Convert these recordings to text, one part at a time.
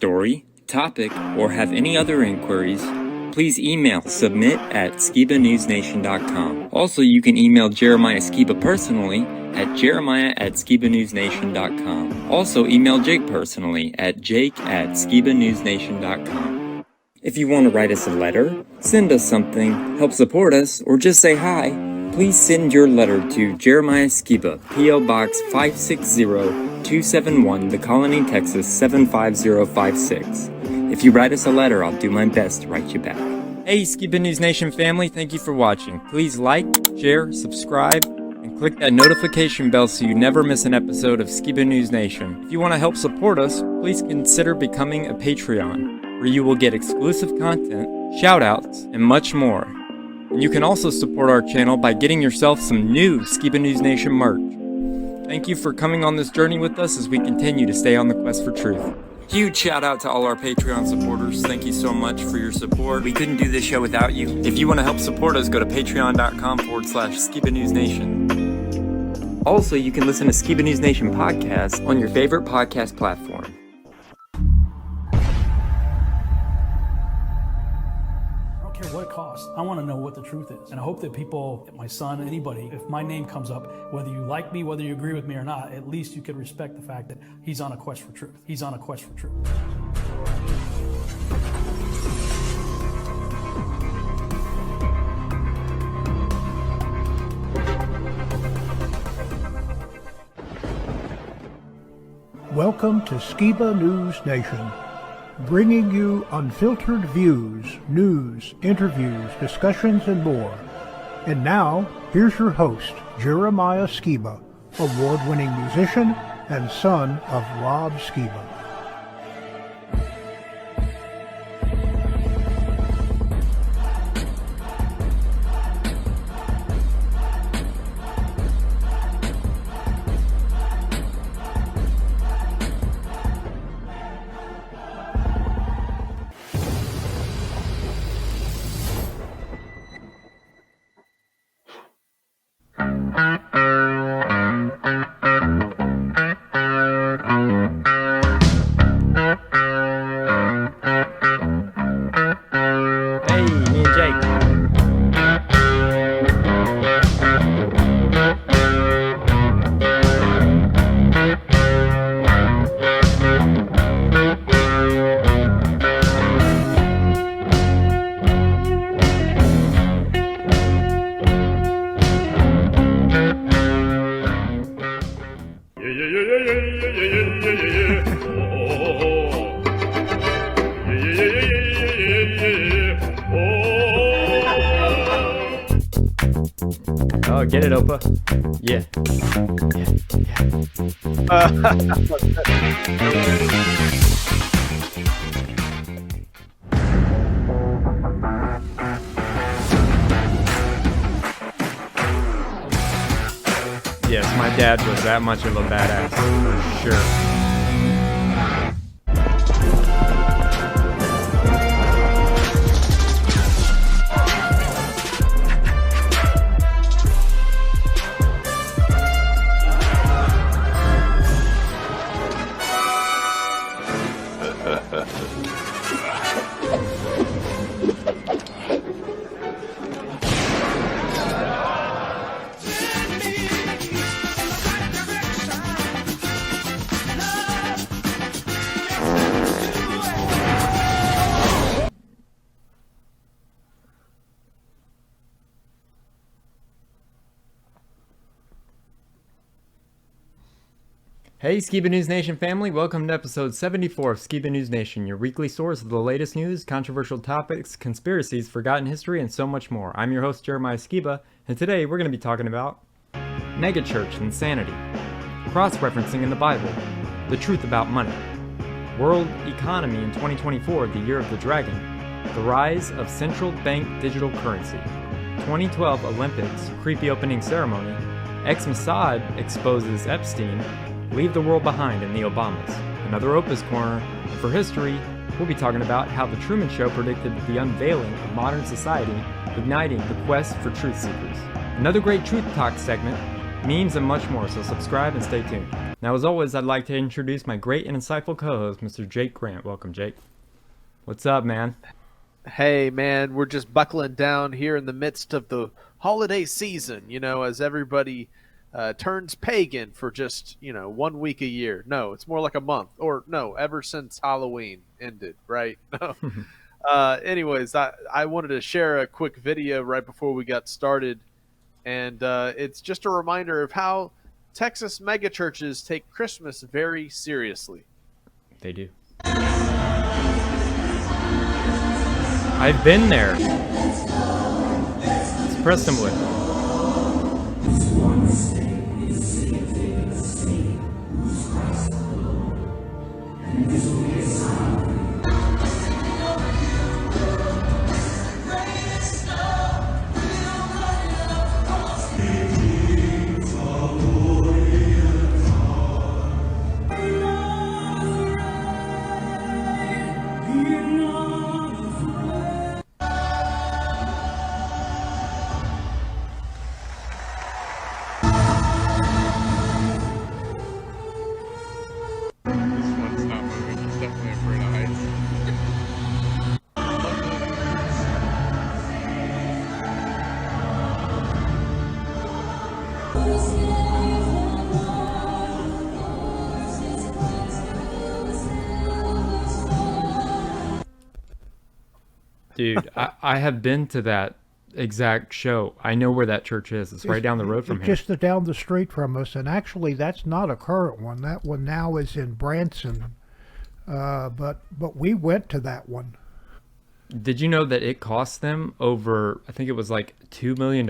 story, topic, or have any other inquiries, please email submit@skibanewsnation.com. Also, you can email Jeremiah Skiba personally at jeremiah@skibanewsnation.com. Also, email Jake personally at jake@skibanewsnation.com. If you want to write us a letter, send us something, help support us, or just say hi, please send your letter to Jeremiah Skiba, P.O. Box 560-271, The Colony, Texas 75056. If you write us a letter, I'll do my best to write you back. Hey, Skiba News Nation family, thank you for watching. Please like, share, subscribe, and click that notification bell so you never miss an episode of Skiba News Nation. If you want to help support us, please consider becoming a Patreon, where you will get exclusive content, shoutouts, and much more. And you can also support our channel by getting yourself some new Skiba News Nation merch. Thank you for coming on this journey with us as we continue to stay on the quest for truth. Huge shout out to all our Patreon supporters. Thank you so much for your support. We couldn't do this show without you. If you want to help support us, go to patreon.com/Skiba News Nation. Also, you can listen to Skiba News Nation podcast on your favorite podcast platform. What it costs. I want to know what the truth is. And I hope that people, my son, anybody, if my name comes up, whether you like me, whether you agree with me or not, at least you could respect the fact that he's on a quest for truth. He's on a quest for truth. Welcome to Skiba News Nation, bringing you unfiltered views, news, interviews, discussions, and more. And now, here's your host, Jeremiah Skiba, award-winning musician and son of Rob Skiba. Oh, get it, Opa. Yeah. Yes, my dad was that much of a badass, for sure. Hey Skiba News Nation family, welcome to episode 74 of Skiba News Nation, your weekly source of the latest news, controversial topics, conspiracies, forgotten history, and so much more. I'm your host Jeremiah Skiba, and today we're going to be talking about megachurch insanity, cross-referencing in the Bible, the truth about money, world economy in 2024, the year of the dragon, the rise of central bank digital currency, 2012 Olympics, creepy opening ceremony, ex-Massad exposes Epstein, leave the world behind in the Obamas. Another Opus Corner. For history, we'll be talking about how the Truman Show predicted the unveiling of modern society, igniting the quest for truth seekers. Another great Truth Talk segment, memes, and much more, so subscribe and stay tuned. Now, as always, I'd like to introduce my great and insightful co-host, Mr. Jake Grant. Welcome, Jake. What's up, man? Hey, man, we're just buckling down here in the midst of the holiday season, as everybody turns pagan for just, 1 week a year. No, it's more like a month. Or, no, ever since Halloween ended, right? No. Anyways, I wanted to share a quick video right before we got started. And it's just a reminder of how Texas megachurches take Christmas very seriously. They do. I've been there. It's Prestonwood. Dude, I have been to that exact show. I know where that church is. It's right down the road from here. Just down the street from us, and actually that's not a current one. That one now is in Branson, but we went to that one. Did you know that it cost them over, I think it was like $2 million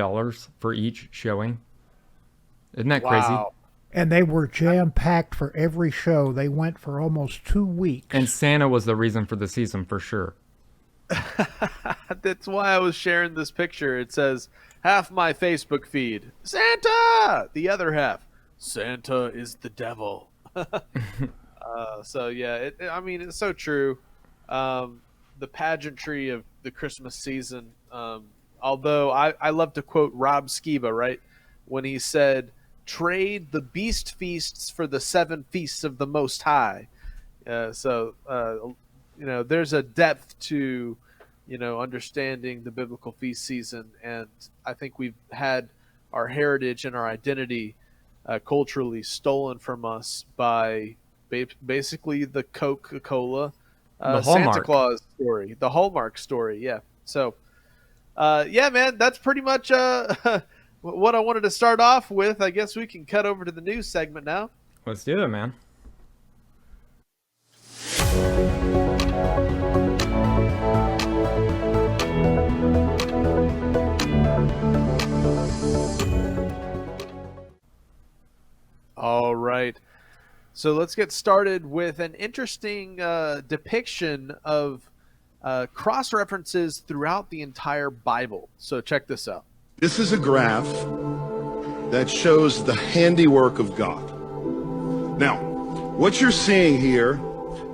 for each showing? Isn't that crazy? And they were jam-packed for every show. They went for almost 2 weeks. And Santa was the reason for the season, for sure. That's why I was sharing this picture. It says, half my Facebook feed, Santa! The other half, Santa is the devil. So, yeah, it's so true. The pageantry of the Christmas season, although I love to quote Rob Skiba, right? When he said, trade the beast feasts for the 7 feasts of the Most High. There's a depth to, understanding the biblical feast season. And I think we've had our heritage and our identity culturally stolen from us by basically the Coca-Cola Santa Claus story, the Hallmark story. Yeah. So, man, that's pretty much what I wanted to start off with. I guess we can cut over to the news segment now. Let's do it, man. All right. So let's get started with an interesting depiction of cross references throughout the entire Bible. So check this out. This is a graph that shows the handiwork of God. Now, what you're seeing here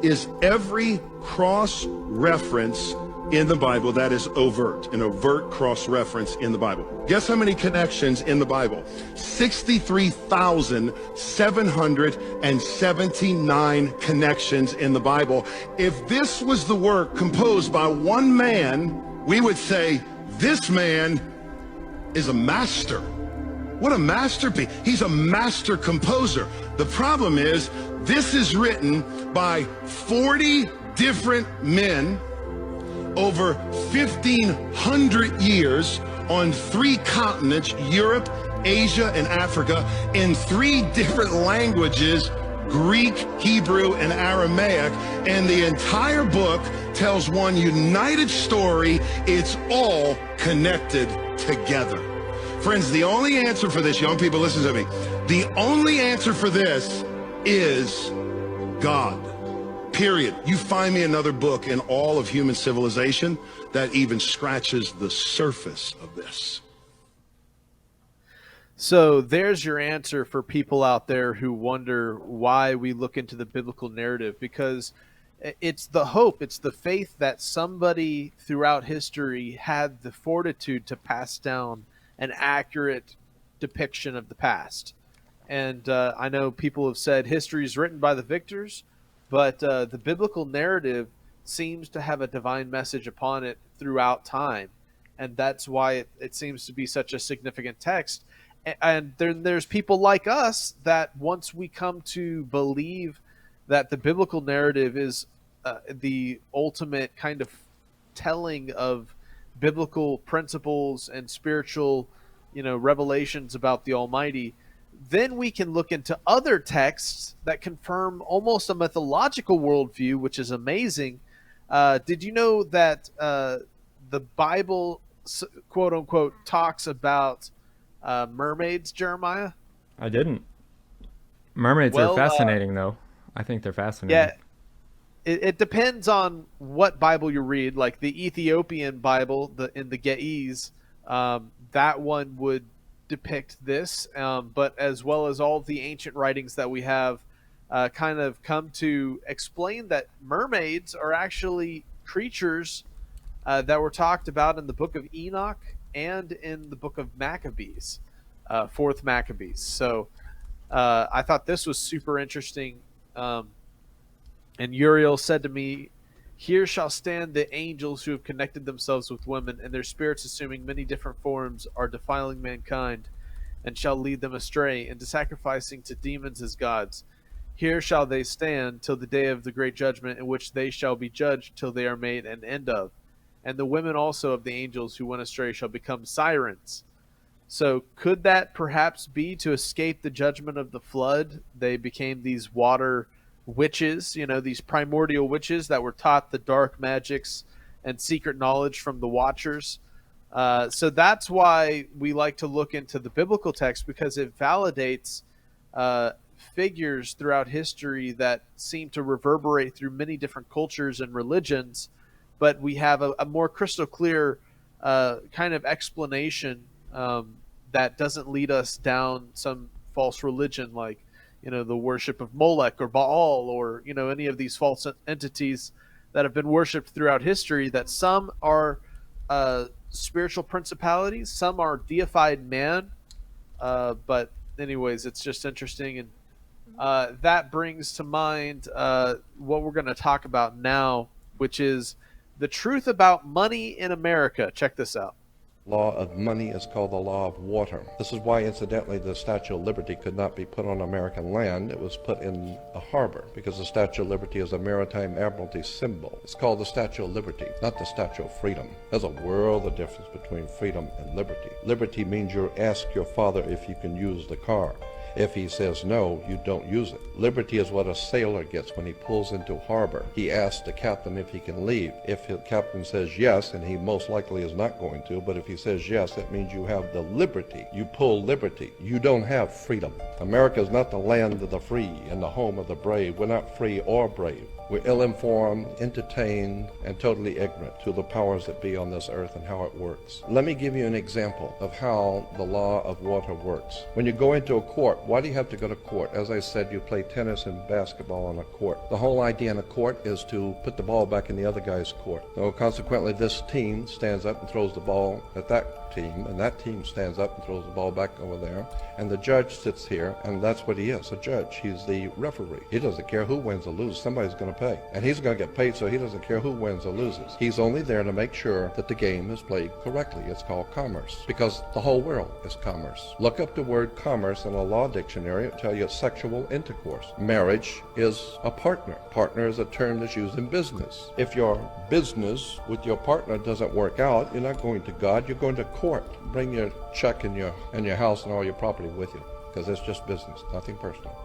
is every cross reference in the Bible that is overt, an overt cross reference in the Bible. Guess how many connections in the Bible? 63,779 connections in the Bible. If this was the work composed by one man, we would say this man is a master. What a masterpiece. He's a master composer. The problem is this is written by 40 different men over 1,500 years on 3 continents, Europe, Asia, and Africa, in 3 different languages, Greek, Hebrew, and Aramaic. And the entire book tells one united story. It's all connected together. Friends, the only answer for this, young people, listen to me. The only answer for this is God. Period. You find me another book in all of human civilization that even scratches the surface of this. So there's your answer for people out there who wonder why we look into the biblical narrative, because it's the hope, it's the faith that somebody throughout history had the fortitude to pass down an accurate depiction of the past. And I know people have said history is written by the victors, but the biblical narrative seems to have a divine message upon it throughout time. And that's why it seems to be such a significant text. And then there's people like us that once we come to believe that the biblical narrative is the ultimate kind of telling of biblical principles and spiritual, revelations about the Almighty, then we can look into other texts that confirm almost a mythological worldview, which is amazing. Did you know that the Bible, quote unquote, talks about mermaids, Jeremiah? I didn't. Mermaids are fascinating, though. I think they're fascinating. Yeah, it depends on what Bible you read. Like the Ethiopian Bible, in the Ge'ez, that one would depict this, but as well as all the ancient writings that we have kind of come to explain that mermaids are actually creatures that were talked about in the book of Enoch and in the book of Maccabees, fourth Maccabees. So I thought this was super interesting. And Uriel said to me, "Here shall stand the angels who have connected themselves with women, and their spirits, assuming many different forms, are defiling mankind, and shall lead them astray into sacrificing to demons as gods. Here shall they stand till the day of the great judgment, in which they shall be judged till they are made an end of. And the women also of the angels who went astray shall become sirens." So could that perhaps be to escape the judgment of the flood? They became these water witches, these primordial witches that were taught the dark magics and secret knowledge from the Watchers. So that's why we like to look into the biblical text, because it validates figures throughout history that seem to reverberate through many different cultures and religions, but we have a more crystal clear kind of explanation that doesn't lead us down some false religion like the worship of Molech or Baal, or any of these false entities that have been worshipped throughout history, that some are spiritual principalities, some are deified man. But anyways, it's just interesting. And that brings to mind what we're going to talk about now, which is the truth about money in America. Check this out. Law of money is called the law of water. This is why, incidentally, the Statue of Liberty could not be put on American land. It was put in a harbor, because the Statue of Liberty is a maritime admiralty symbol. It's called the Statue of Liberty, not the Statue of Freedom. There's a world of difference between freedom and liberty. Liberty means you ask your father if you can use the car. If he says no, you don't use it. Liberty is what a sailor gets when he pulls into harbor. He asks the captain if he can leave. If the captain says yes, and he most likely is not going to, but if he says yes, that means you have the liberty. You pull liberty. You don't have freedom. America is not the land of the free and the home of the brave. We're not free or brave. We're ill-informed, entertained, and totally ignorant to the powers that be on this earth and how it works. Let me give you an example of how the law of water works. When you go into a court, why do you have to go to court? As I said, you play tennis and basketball on a court. The whole idea in a court is to put the ball back in the other guy's court. So consequently, this team stands up and throws the ball at that team, and that team stands up and throws the ball back over there, and the judge sits here, and that's what he is, a judge. He's the referee. He doesn't care who wins or loses. Somebody's going to pay, and he's going to get paid, so he doesn't care who wins or loses. He's only there to make sure that the game is played correctly. It's called commerce, because the whole world is commerce. Look up the word commerce in a law dictionary. It'll tell you sexual intercourse. Marriage is a partner. Partner is a term that's used in business. If your business with your partner doesn't work out, you're not going to God, you're going to court. Bring your check and your house and all your property with you, because it's just business, nothing personal.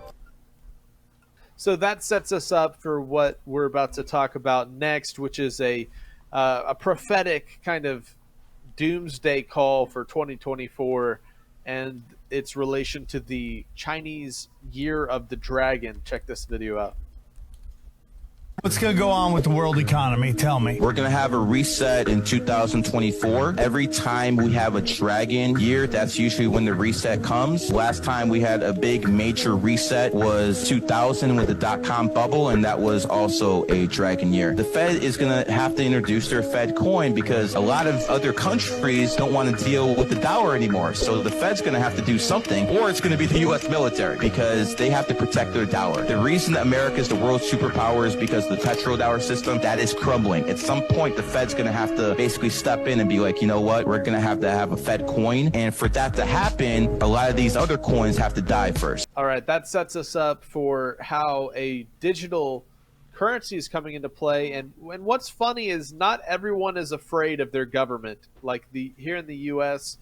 So that sets us up for what we're about to talk about next, which is a prophetic kind of doomsday call for 2024 and its relation to the Chinese Year of the Dragon. Check this video out. What's going to go on with the world economy? Tell me. We're going to have a reset in 2024. Every time we have a dragon year, that's usually when the reset comes. Last time we had a big major reset was 2000 with the dot-com bubble, and that was also a dragon year. The Fed is going to have to introduce their Fed coin because a lot of other countries don't want to deal with the dollar anymore. So the Fed's going to have to do something, or it's going to be the U.S. military because they have to protect their dollar. The reason that America is the world superpower is because the petrodollar system, that is crumbling. At some point, the Fed's going to have to basically step in and be like, you know what, we're going to have a Fed coin. And for that to happen, a lot of these other coins have to die first. All right, that sets us up for how a digital currency is coming into play. And what's funny is not everyone is afraid of their government. Like here in the U.S.,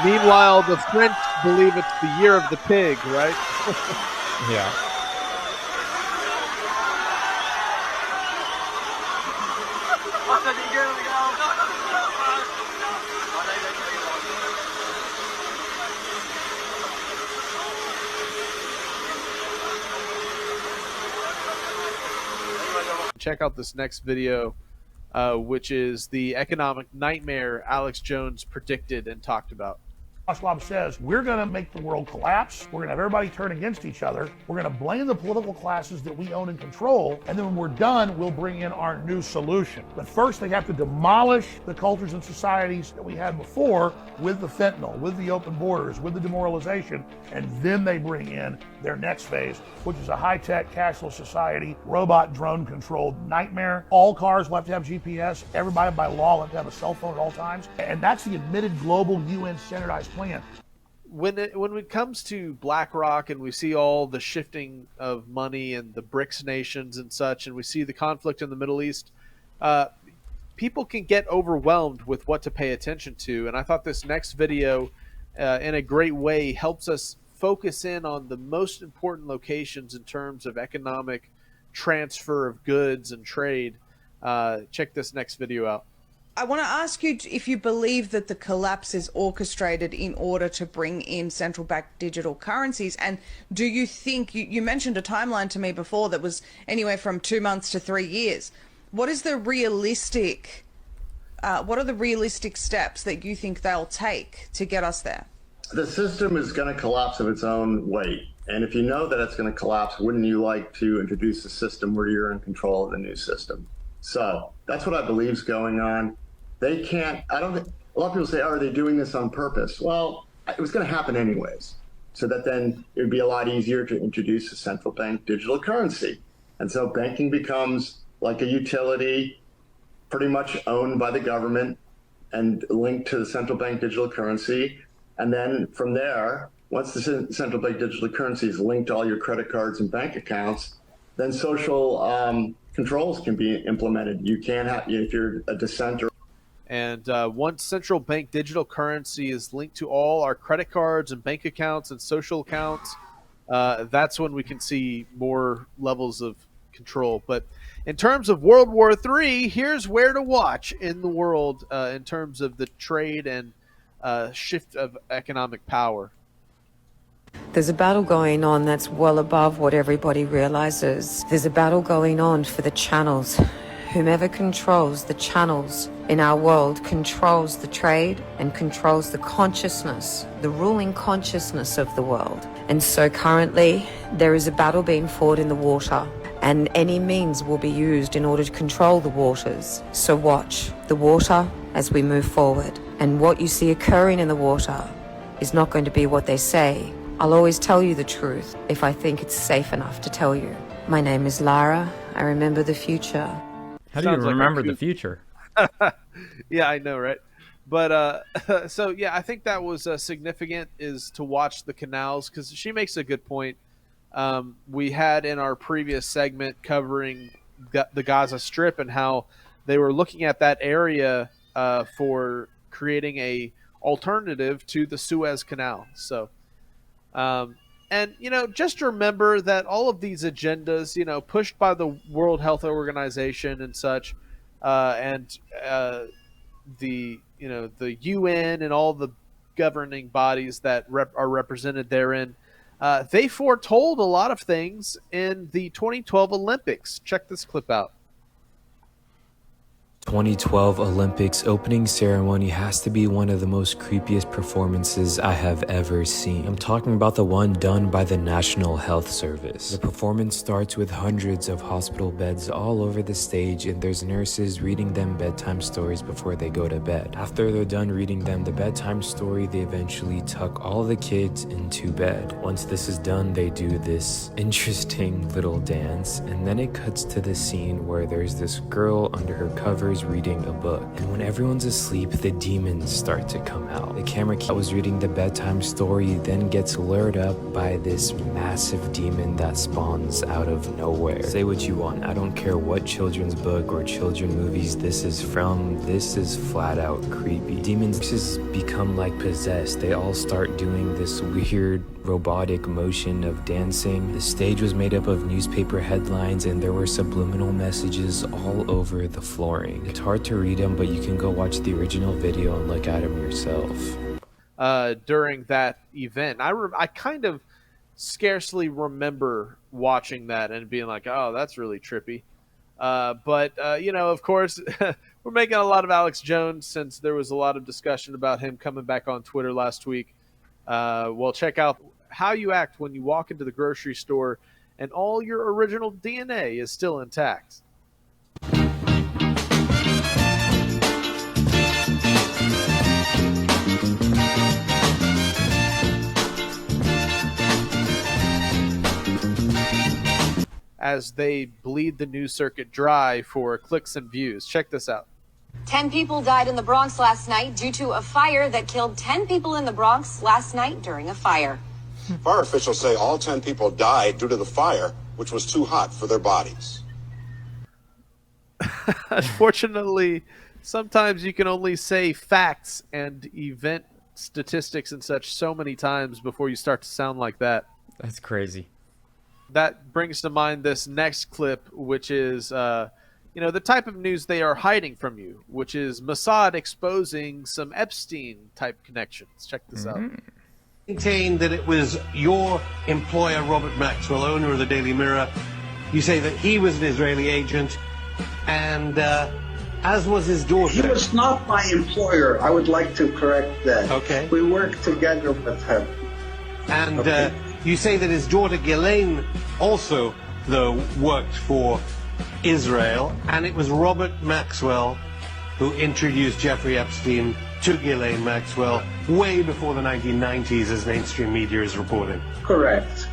meanwhile, the French believe it's the year of the pig, right? Yeah. Check out this next video, which is the economic nightmare Alex Jones predicted and talked about. Schwab says, we're going to make the world collapse. We're going to have everybody turn against each other. We're going to blame the political classes that we own and control. And then when we're done, we'll bring in our new solution. But first, they have to demolish the cultures and societies that we had before with the fentanyl, with the open borders, with the demoralization. And then they bring in their next phase, which is a high-tech, cashless society, robot, drone-controlled nightmare. All cars will have to have GPS. Everybody by law will have to have a cell phone at all times. And that's the admitted global UN standardized plan. When it comes to BlackRock and we see all the shifting of money and the BRICS nations and such, and we see the conflict in the Middle East, people can get overwhelmed with what to pay attention to. And I thought this next video, in a great way, helps us focus in on the most important locations in terms of economic transfer of goods and trade. Check this next video out. I want to ask you if you believe that the collapse is orchestrated in order to bring in central bank digital currencies. And do you think, you mentioned a timeline to me before that was anywhere from 2 months to 3 years. What is the realistic, what are the realistic steps that you think they'll take to get us there? The system is going to collapse of its own weight. And if you know that it's going to collapse, wouldn't you like to introduce a system where you're in control of the new system? So that's what I believe is going on. They can't, I don't think, a lot of people say, oh, are they doing this on purpose? Well, it was going to happen anyways. So that then it would be a lot easier to introduce a central bank digital currency. And so banking becomes like a utility pretty much owned by the government and linked to the central bank digital currency. And then from there, once the central bank digital currency is linked to all your credit cards and bank accounts, then social controls can be implemented. You can't have, if you're a dissenter. And once central bank digital currency is linked to all our credit cards and bank accounts and social accounts, that's when we can see more levels of control. But in terms of World War III, here's where to watch in the world in terms of the trade and shift of economic power. There's a battle going on that's well above what everybody realizes. There's a battle going on for the channels. Whomever controls the channels in our world controls the trade and controls the consciousness, the ruling consciousness of the world. And so currently there is a battle being fought in the water, and any means will be used in order to control the waters. So watch the water as we move forward. And what you see occurring in the water is not going to be what they say. I'll always tell you the truth if I think it's safe enough to tell you. My name is Lara. I remember the future. How do you remember the future? Yeah, I know, right? But so yeah, I think that was significant, is to watch the canals, because she makes a good point. We had in our previous segment covering the Gaza Strip and how they were looking at that area for creating a alternative to the Suez Canal. So And, just remember that all of these agendas, pushed by the World Health Organization and such, and the UN and all the governing bodies that are represented therein, they foretold a lot of things in the 2012 Olympics. Check this clip out. 2012 Olympics opening ceremony has to be one of the most creepiest performances I have ever seen. I'm talking about the one done by the National Health Service. The performance starts with hundreds of hospital beds all over the stage, and there's nurses reading them bedtime stories before they go to bed. After they're done reading them the bedtime story, they eventually tuck all the kids into bed. Once this is done, they do this interesting little dance, and then it cuts to the scene where there's this girl under her covers reading a book, and when everyone's asleep, the demons start to come out. The camera that was reading the bedtime story then gets lured up by this massive demon that spawns out of nowhere. Say what you want, I don't care what children's book or children movies this is from, this is flat out creepy. Demons just become like possessed. They all start doing this weird robotic motion of dancing. The stage was made up of newspaper headlines, and there were subliminal messages all over the flooring. It's hard to read them, but you can go watch the original video and look at them yourself. During that event, I kind of scarcely remember watching that and being like, oh, that's really trippy. But of course, we're making a lot of Alex Jones since there was a lot of discussion about him coming back on Twitter last week. Well, check out how you act when you walk into the grocery store and all your original DNA is still intact. As they bleed the news circuit dry for clicks and views. Check this out. 10 people died in the Bronx last night due to a fire that killed 10 people in the Bronx last night during a fire. Fire officials say all 10 people died due to the fire, which was too hot for their bodies. Unfortunately, sometimes you can only say facts and event statistics and such so many times before you start to sound like that. That's crazy. That brings to mind this next clip, which is, the type of news they are hiding from you, which is Massad exposing some Epstein-type connections. Check this out. Maintained that it was your employer, Robert Maxwell, owner of the Daily Mirror. You say that he was an Israeli agent, and as was his daughter. He was not my employer. I would like to correct that. Okay. We worked together with him. And you say that his daughter Ghislaine also, though, worked for Israel, and it was Robert Maxwell who introduced Jeffrey Epstein to Ghislaine Maxwell way before the 1990s, as mainstream media is reporting. Correct.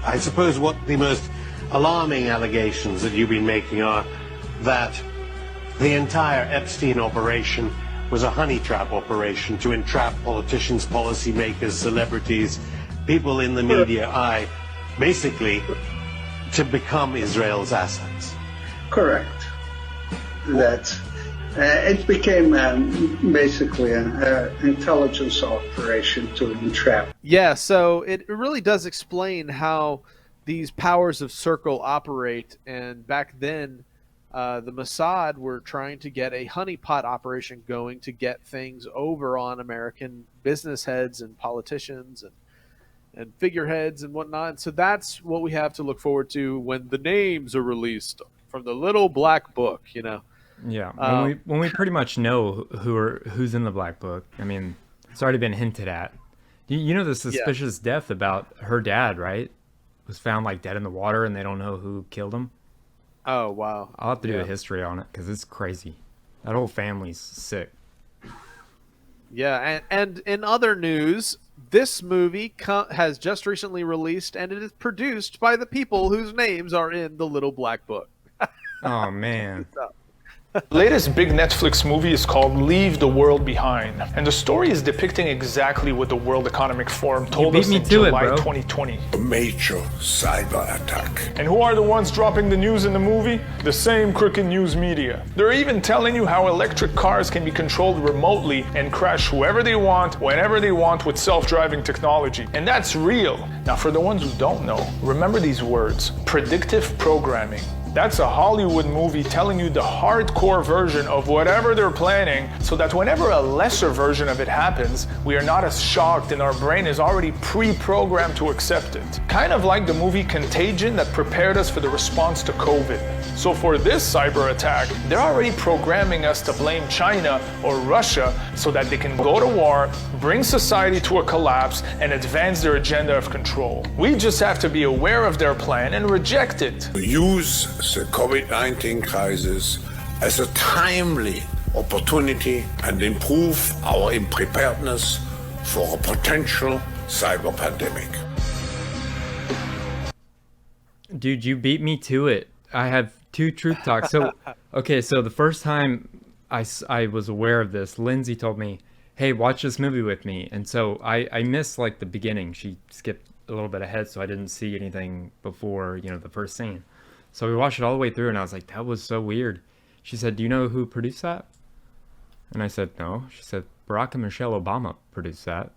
I suppose what the most alarming allegations that you've been making are that the entire Epstein operation was a honey trap operation to entrap politicians, policymakers, celebrities, people in the media eye, basically to become Israel's assets. Correct. That it became basically an intelligence operation to entrap. Yeah, so it really does explain how these powers of circle operate. And back then, the Massad were trying to get a honeypot operation going to get things over on American business heads and politicians and figureheads and whatnot. And so that's what we have to look forward to when the names are released from the little black book, Yeah, when we pretty much know who's in the black book. I mean, it's already been hinted at. You know the suspicious death about her dad, right? Was found like dead in the water, and they don't know who killed him. Oh wow! I'll have to do a history on it because it's crazy. That whole family's sick. Yeah, and in other news, this movie has just recently released, and it is produced by the people whose names are in the little black book. Oh man! Latest big Netflix movie is called Leave the World Behind, and the story is depicting exactly what the World Economic Forum told us in July 2020. A major cyber attack. And who are the ones dropping the news in the movie? The same crooked news media. They're even telling you how electric cars can be controlled remotely and crash whoever they want, whenever they want with self-driving technology. And that's real. Now for the ones who don't know, remember these words: predictive programming. That's a Hollywood movie telling you the hardcore version of whatever they're planning, so that whenever a lesser version of it happens, we are not as shocked and our brain is already pre-programmed to accept it. Kind of like the movie Contagion that prepared us for the response to COVID. So for this cyber attack, they're already programming us to blame China or Russia so that they can go to war, bring society to a collapse, and advance their agenda of control. We just have to be aware of their plan and reject it. Use the COVID-19 crisis as a timely opportunity and improve our preparedness for a potential cyber pandemic. Dude, you beat me to it. I have 2 truth talks. So, okay, so the first time I was aware of this, Lindsay told me, hey, watch this movie with me. And so I missed like the beginning. She skipped a little bit ahead, so I didn't see anything before, the first scene. So we watched it all the way through, and I was like, that was so weird. She said, do you know who produced that? And I said, no. She said, Barack and Michelle Obama produced that.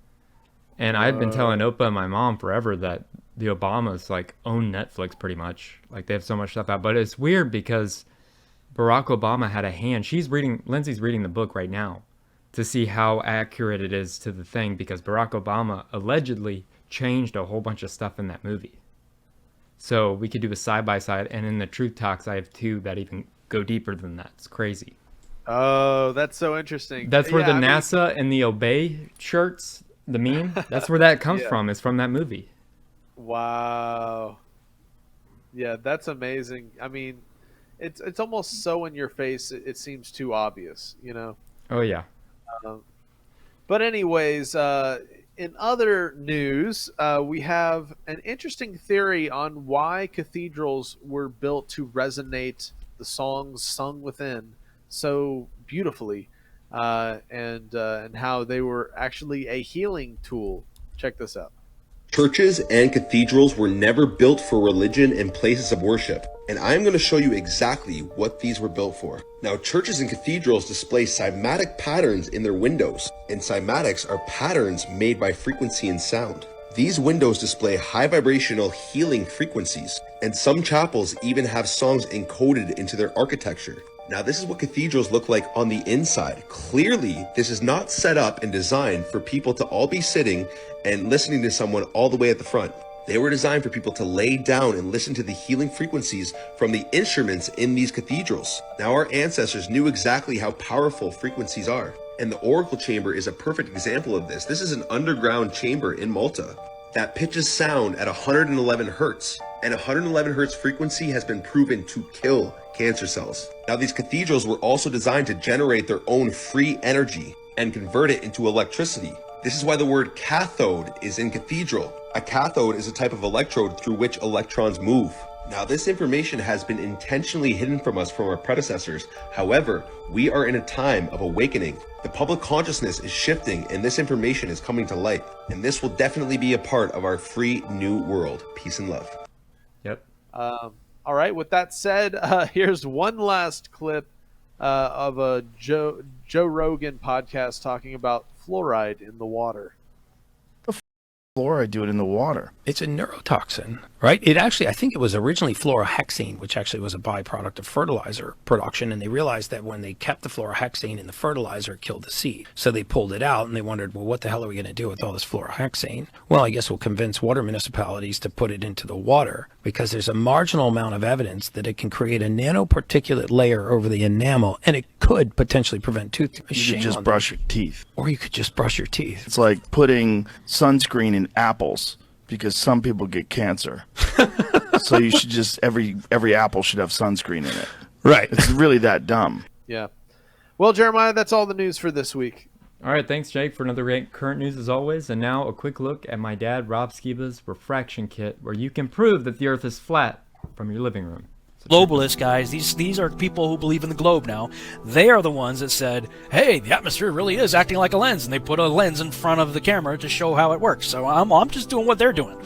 And I had been telling Opa and my mom forever that the Obamas like own Netflix pretty much. Like they have so much stuff out. But it's weird because Barack Obama had a hand. Lindsay's reading the book right now to see how accurate it is to the thing, because Barack Obama allegedly changed a whole bunch of stuff in that movie. So we could do a side-by-side, and in the Truth Talks, I have 2 that even go deeper than that. It's crazy. Oh, that's so interesting. That's where NASA and the Obey shirts, the meme, that's where that comes from. It's from that movie. Wow. Yeah, that's amazing. I mean, it's almost so in your face, it seems too obvious, Oh, yeah. But anyways, in other news, we have an interesting theory on why cathedrals were built to resonate the songs sung within so beautifully, and how they were actually a healing tool. Check this out. Churches and cathedrals were never built for religion and places of worship, and I'm going to show you exactly what these were built for. Now, churches and cathedrals display cymatic patterns in their windows, and cymatics are patterns made by frequency and sound. These windows display high vibrational healing frequencies, and some chapels even have songs encoded into their architecture. Now, this is what cathedrals look like on the inside. Clearly, this is not set up and designed for people to all be sitting and listening to someone all the way at the front. They were designed for people to lay down and listen to the healing frequencies from the instruments in these cathedrals. Now, our ancestors knew exactly how powerful frequencies are, and the oracle chamber is a perfect example of this. This is an underground chamber in Malta that pitches sound at 111 hertz, and 111 hertz frequency has been proven to kill cancer cells. Now, these cathedrals were also designed to generate their own free energy and convert it into electricity. This is why the word cathode is in cathedral. A cathode is a type of electrode through which electrons move. Now, this information has been intentionally hidden from us from our predecessors. However, we are in a time of awakening. The public consciousness is shifting, and this information is coming to light. And this will definitely be a part of our free new world. Peace and love. Yep. All right. With that said, here's one last clip of a Joe Rogan podcast talking about fluoride in the water. Fluoride do it in the water? It's a neurotoxin, right? It actually, I think it was originally fluorohexene, which actually was a byproduct of fertilizer production, and they realized that when they kept the fluorohexene in the fertilizer, it killed the seed. So they pulled it out, and they wondered, well, what the hell are we going to do with all this fluorohexene? Well, I guess we'll convince water municipalities to put it into the water, because there's a marginal amount of evidence that it can create a nanoparticulate layer over the enamel, and it could potentially prevent tooth decay. You could just brush your teeth. Or you could just brush your teeth. It's like putting sunscreen in apples, because some people get cancer. So you should just, every apple should have sunscreen in it. Right. It's really that dumb. Yeah. Well, Jeremiah, that's all the news for this week. All right, thanks, Jake, for another great current news as always. And now a quick look at my dad, Rob Skiba's refraction kit, where you can prove that the Earth is flat from your living room. globalists, guys, these are people who believe in the globe now. They are the ones that said, hey, the atmosphere really is acting like a lens, and they put a lens in front of the camera to show how it works. So I'm just doing what they're doing.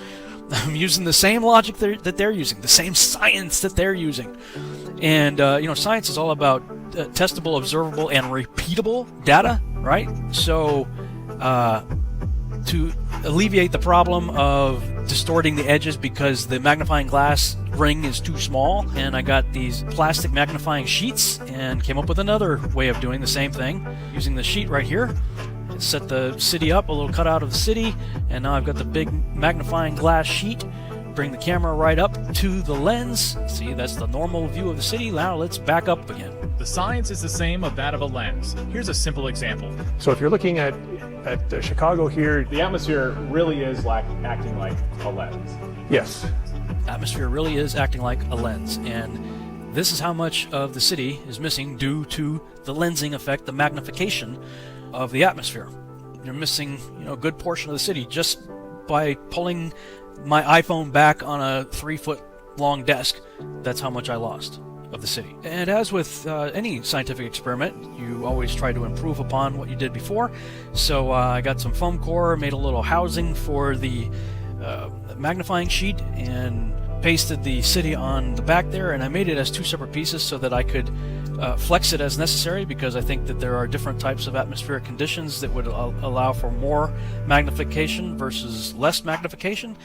I'm using the same logic that they're using, the same science that they're using. And, science is all about testable, observable, and repeatable data, right? So, to alleviate the problem of distorting the edges because the magnifying glass ring is too small, and I got these plastic magnifying sheets and came up with another way of doing the same thing, using the sheet right here. Set the city up, a little cutout of the city, and now I've got the big magnifying glass sheet. Bring the camera right up to the lens. See, that's the normal view of the city. Now let's back up again. The science is the same of that of a lens. Here's a simple example. So if you're looking at Chicago here, the atmosphere really is acting like a lens. Yes. Atmosphere really is acting like a lens, and this is how much of the city is missing due to the lensing effect, the magnification of the atmosphere. You're missing, a good portion of the city just by pulling my iPhone back on a 3-foot long desk. That's how much I lost of the city. And as with any scientific experiment, you always try to improve upon what you did before. So I got some foam core, made a little housing for the magnifying sheet, and pasted the city on the back there, and I made it as 2 separate pieces so that I could flex it as necessary, because I think that there are different types of atmospheric conditions that would allow for more magnification versus less magnification.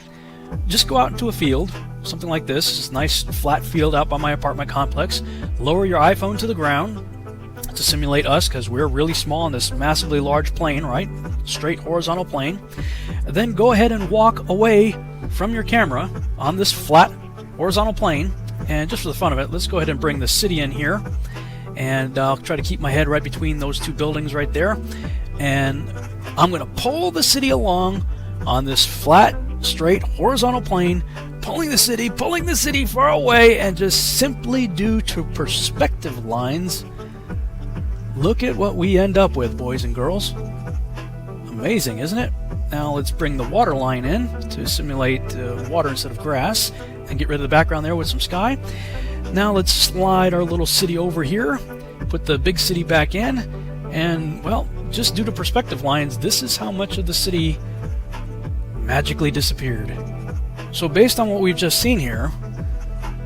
Just go out into a field, something like this nice flat field out by my apartment complex. Lower your iPhone to the ground to simulate us, because we're really small on this massively large plane, right? Straight horizontal plane. And then go ahead and walk away from your camera on this flat horizontal plane. And just for the fun of it, let's go ahead and bring the city in here. And I'll try to keep my head right between those 2 buildings right there. And I'm going to pull the city along on this flat, straight, horizontal plane, pulling the city far away, and just simply due to perspective lines, look at what we end up with, boys and girls. Amazing, isn't it? Now let's bring the water line in to simulate water instead of grass, and get rid of the background there with some sky. Now let's slide our little city over here, put the big city back in, and, well, just due to perspective lines, this is how much of the city magically disappeared. So based on what we've just seen here,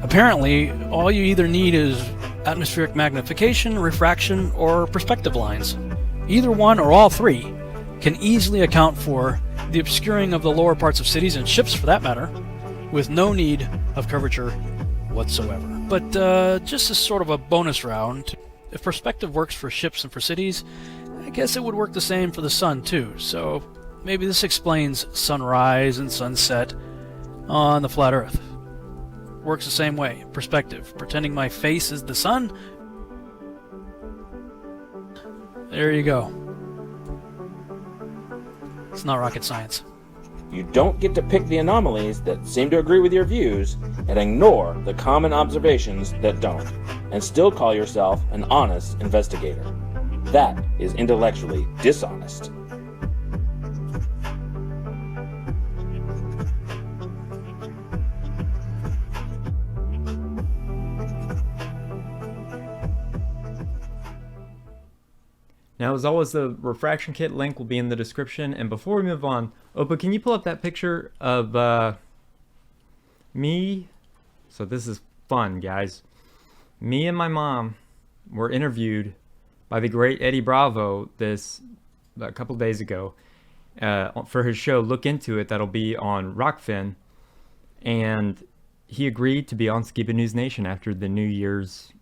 apparently all you either need is atmospheric magnification, refraction, or perspective lines. Either one or all 3 can easily account for the obscuring of the lower parts of cities, and ships for that matter, with no need of curvature whatsoever. But just as sort of a bonus round, if perspective works for ships and for cities, I guess it would work the same for the sun too. So maybe this explains sunrise and sunset on the flat Earth. Works the same way. Perspective. Pretending my face is the sun. There you go. It's not rocket science. You don't get to pick the anomalies that seem to agree with your views and ignore the common observations that don't, and still call yourself an honest investigator. That is intellectually dishonest. Now, as always, the refraction kit link will be in the description. And before we move on, Opa, can you pull up that picture of me? So this is fun, guys. Me and my mom were interviewed by the great Eddie Bravo a couple days ago for his show Look Into It, that'll be on Rockfin. And he agreed to be on Skiba News Nation after the New Year's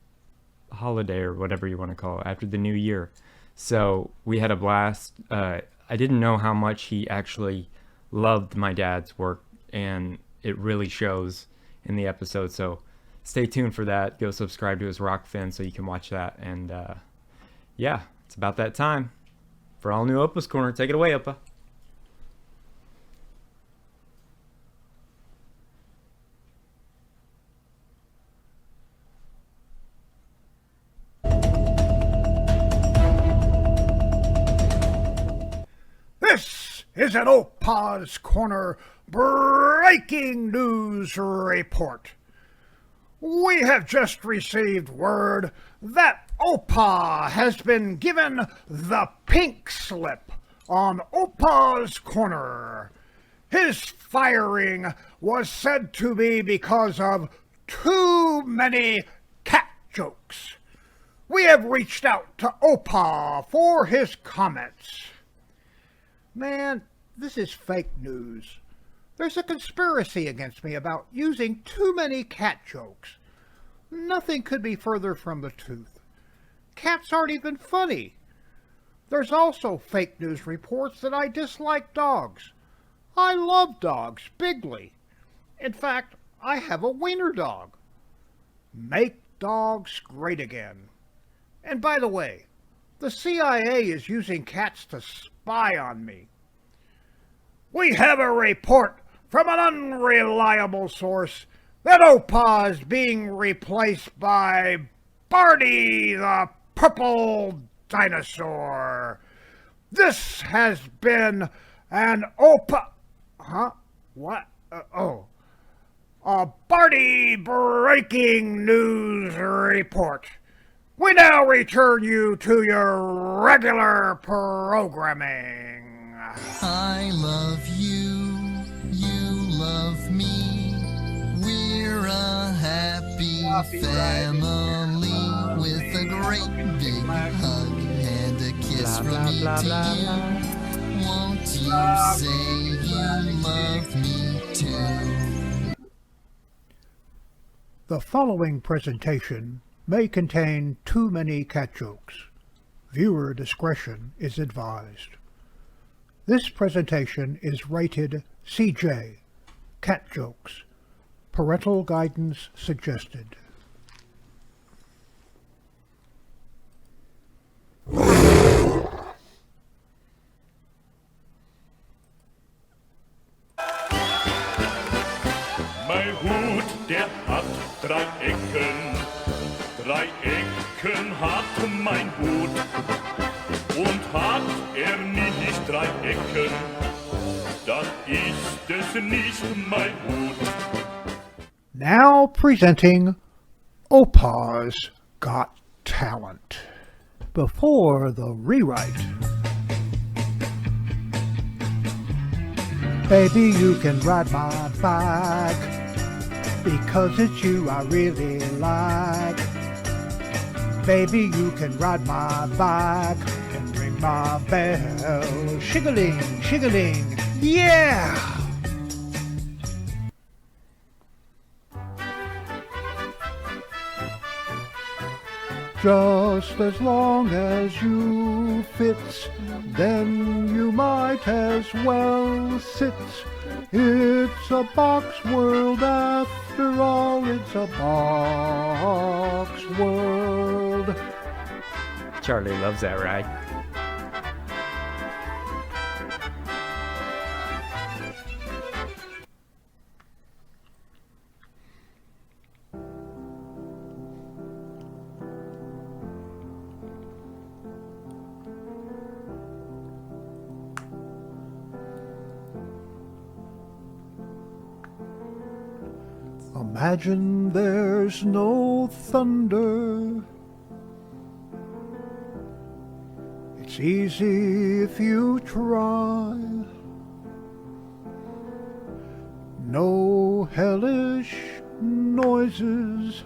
holiday, or whatever you want to call it, after the new year. So we had a blast. I didn't know how much he actually loved my dad's work, and it really shows in the episode. So stay tuned for that. Go subscribe to his Rockfin so you can watch that. And yeah, it's about that time for all new Opa's Corner. Take it away, Opa. This is an OPA'S Corner breaking news report. We have just received word that OPA has been given the pink slip on OPA'S corner. His firing was said to be because of too many cat jokes. We have reached out to OPA for his comments. Man, this is fake news. There's a conspiracy against me about using too many cat jokes. Nothing could be further from the truth. Cats aren't even funny. There's also fake news reports that I dislike dogs. I love dogs bigly. In fact, I have a wiener dog. Make dogs great again. And by the way, the CIA is using cats to spy on me. We have a report from an unreliable source that OPA is being replaced by Barney the Purple Dinosaur. This has been an OPA... Huh? What? A Barney breaking news report. We now return you to your regular programming. I love you, you love me. We're a happy family with a great big hug and a kiss from me to you. Won't you say you love me too? The following presentation may contain too many cat jokes. Viewer discretion is advised. This presentation is rated CJ, cat jokes. Parental guidance suggested. Mein Hut, der hat 3 Ecken. 3 Ecken hat mein Hut. Und hat nicht 3 Ecken, dann ist es nicht mein Hut. Now presenting OPA'S Got Talent. Before the rewrite. Baby, you can ride my bike, because it's you I really like. Baby, you can ride my bike and ring my bell. Shiggling, shiggling, yeah! Just as long as you fit, then you might as well sit. It's a box world after all, it's a box world. Charlie loves that ride. Imagine there's no thunder. It's easy if you try. No hellish noises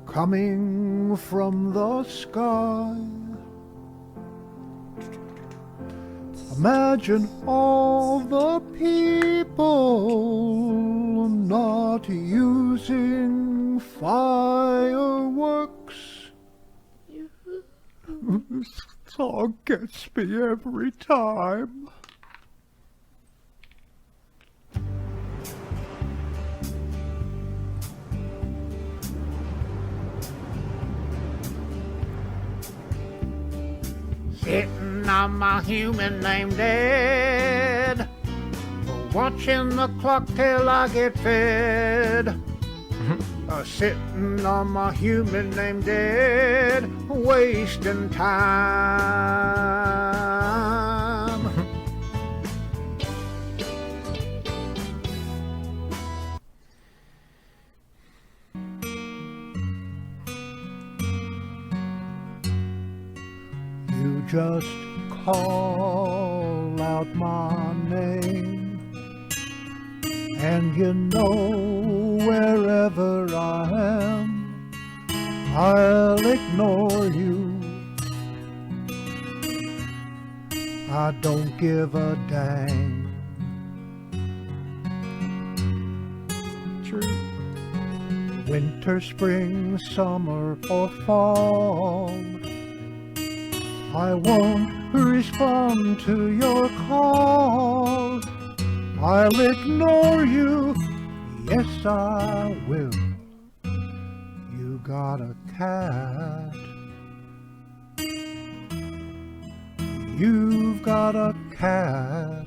coming from the sky. Imagine all the people not using fireworks. This song gets me every time. Sitting on my human named Ed, watching the clock till I get fed. Sitting on my human named Ed, wasting time. just call out my name, and you know wherever I am, I'll ignore you. I don't give a dang. True. Winter, spring, summer, or fall, I won't respond to your call. I'll ignore you, yes I will. You got a cat. You've got a cat.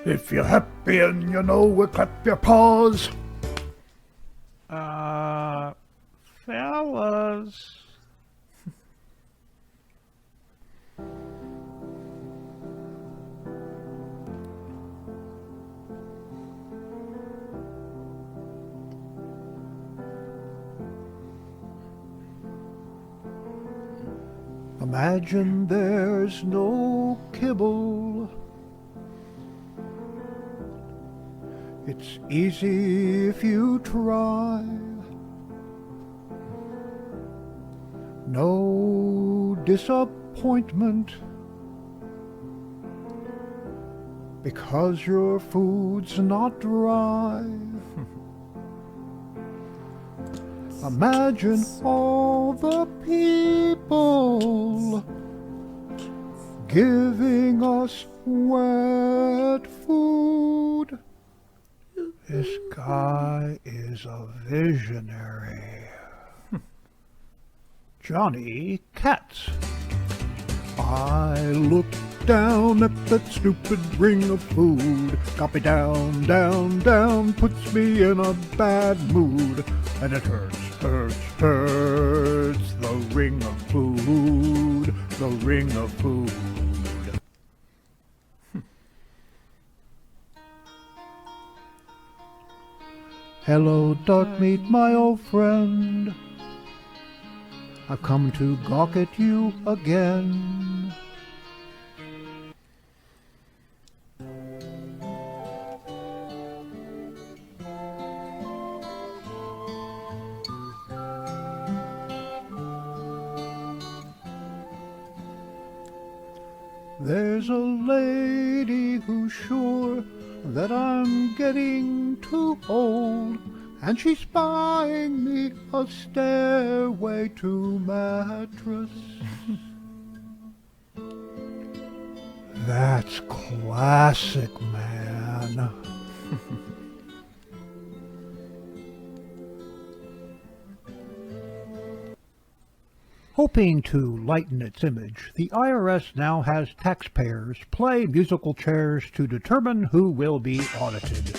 If you're happy and you know it, clap your paws. Fellas. Imagine there's no kibble. It's easy if you try. No disappointment because your food's not dry. Imagine all the people giving us wet food. This guy is a visionary. Johnny Cats. I looked down at that stupid ring of food. Got me down, down, down, puts me in a bad mood. And it hurts, hurts, hurts. The ring of food, the ring of food. Hello, dark meat, my old friend. I've come to gawk at you again. There's a lady who's sure that I'm getting too old, and she's buying me a stairway to mattress. That's classic, man. Hoping to lighten its image, the IRS now has taxpayers play musical chairs to determine who will be audited.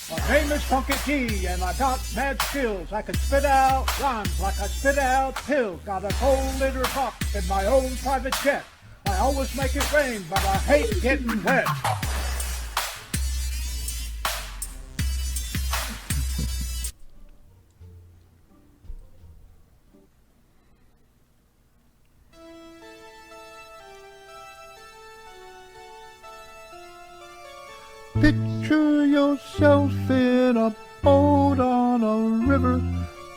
My name is Funky T, and I got mad skills. I can spit out rhymes like I spit out pills. Got a whole liter of pop in my own private jet. I always make it rain, but I hate getting wet. Picture yourself in a boat on a river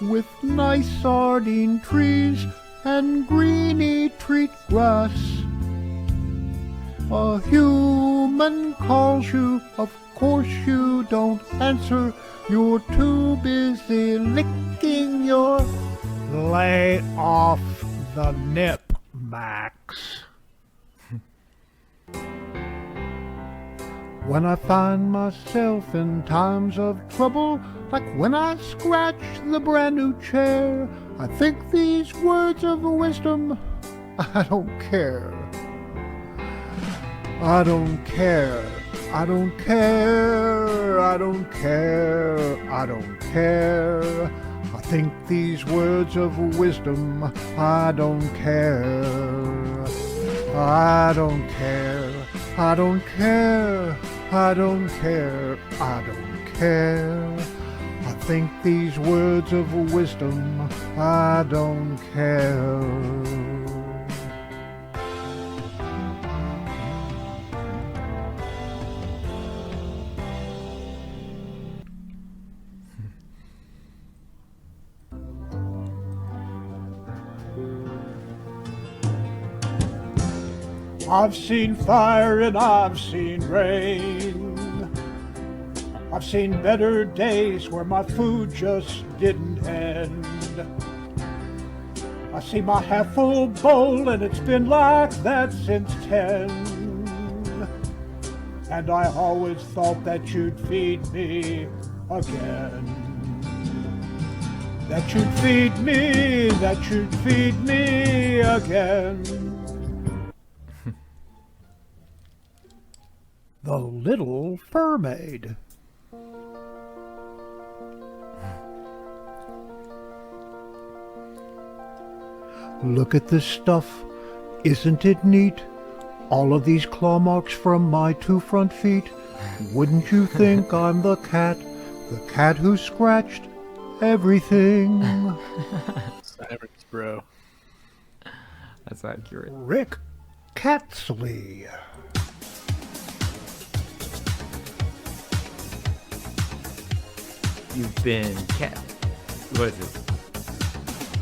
with nice sardine trees and greeny treat grass. A human calls you, of course you don't answer. You're too busy licking your... Lay off the nip, Max. When I find myself in times of trouble, like when I scratch the brand new chair, I think these words of wisdom, I don't care. I don't care. I don't care. I don't care. I don't care. I think these words of wisdom, I don't care. I don't care. I don't care. I don't care. I don't care. I think these words of wisdom, I don't care. I've seen fire and I've seen rain. I've seen better days where my food just didn't end. I see my half full bowl and it's been like that since 10. And I always thought that you'd feed me again. That you'd feed me again. The Little Mermaid. Look at this stuff. Isn't it neat? All of these claw marks from my 2 front feet. Wouldn't you think I'm the cat who scratched everything? Sirens, bro. That's accurate. Rick Catsley. You've been cat. What is it?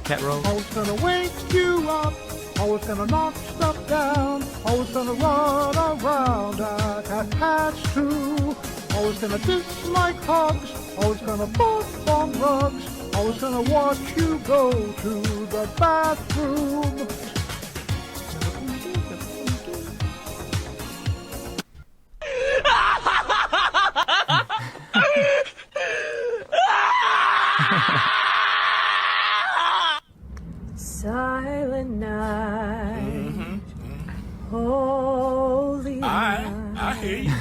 Cat roll? I was gonna wake you up. I was gonna knock stuff down. I was gonna run around. I had cats too. I was gonna dislike hugs. I was gonna barf on rugs. I was gonna watch you go to the bathroom. Silent night, holy night. I hear you.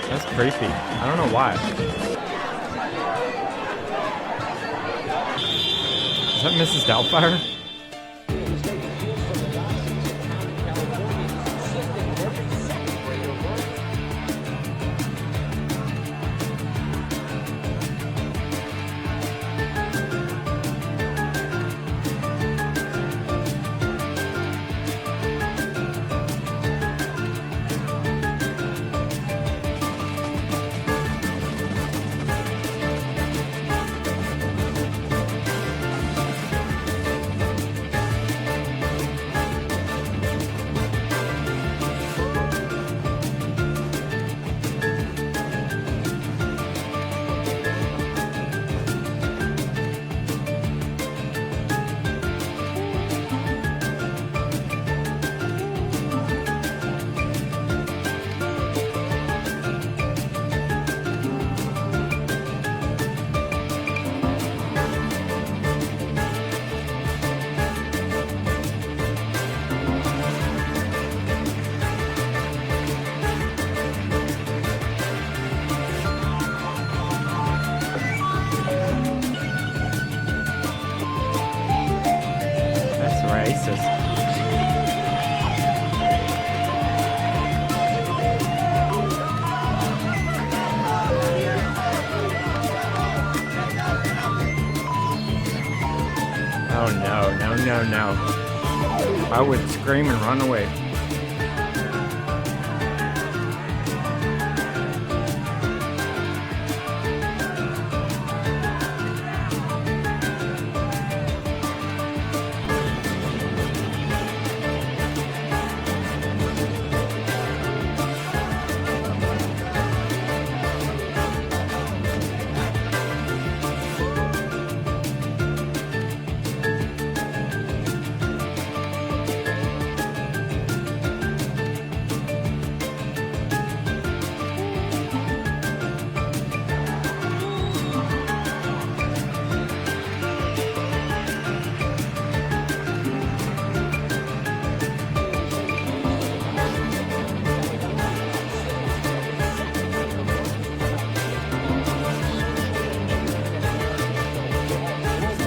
That's creepy. I don't know why. Is that Mrs. Doubtfire? Oh no, no, no, no. I would scream and run away.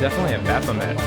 definitely a Baphomet.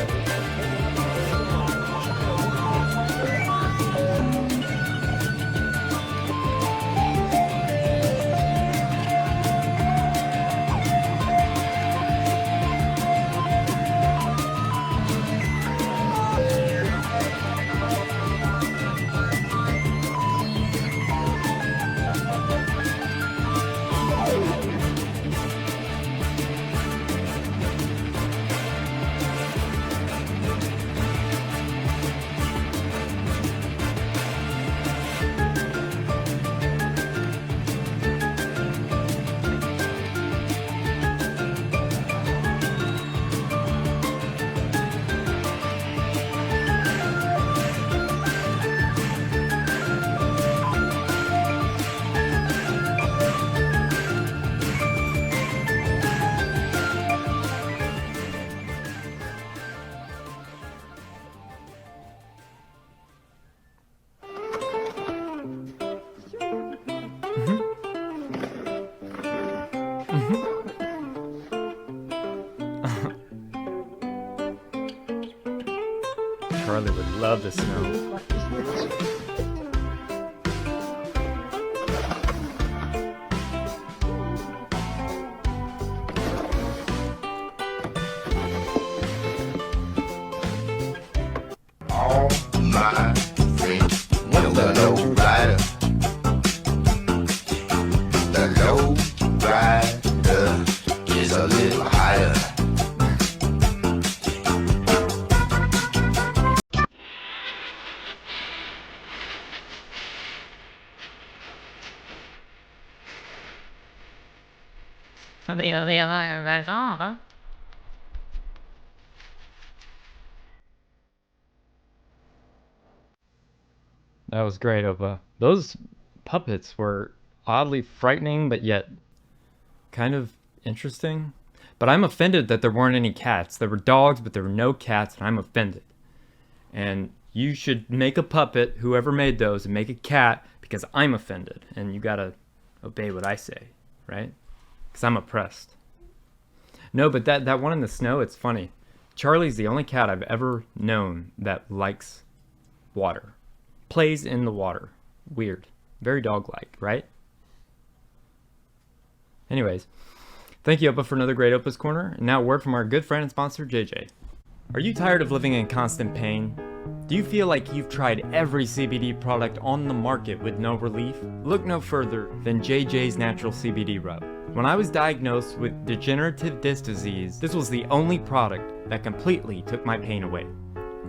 Charlie would love the snow. All my friends know the low rider. The low rider is a little higher. That was great, Opa. Those puppets were oddly frightening, but yet kind of interesting. But I'm offended that there weren't any cats. There were dogs, but there were no cats, and I'm offended. And you should make a puppet, whoever made those, and make a cat, because I'm offended. And you gotta obey what I say, right? Because I'm oppressed. No, but that one in the snow, it's funny. Charlie's the only cat I've ever known that likes water. Plays in the water. Weird. Very dog-like, right? Anyways, thank you, Opa, for another great Opa's Corner. And now a word from our good friend and sponsor, JJ. Are you tired of living in constant pain? Do you feel like you've tried every CBD product on the market with no relief? Look no further than JJ's Natural CBD Rub. When I was diagnosed with degenerative disc disease, this was the only product that completely took my pain away.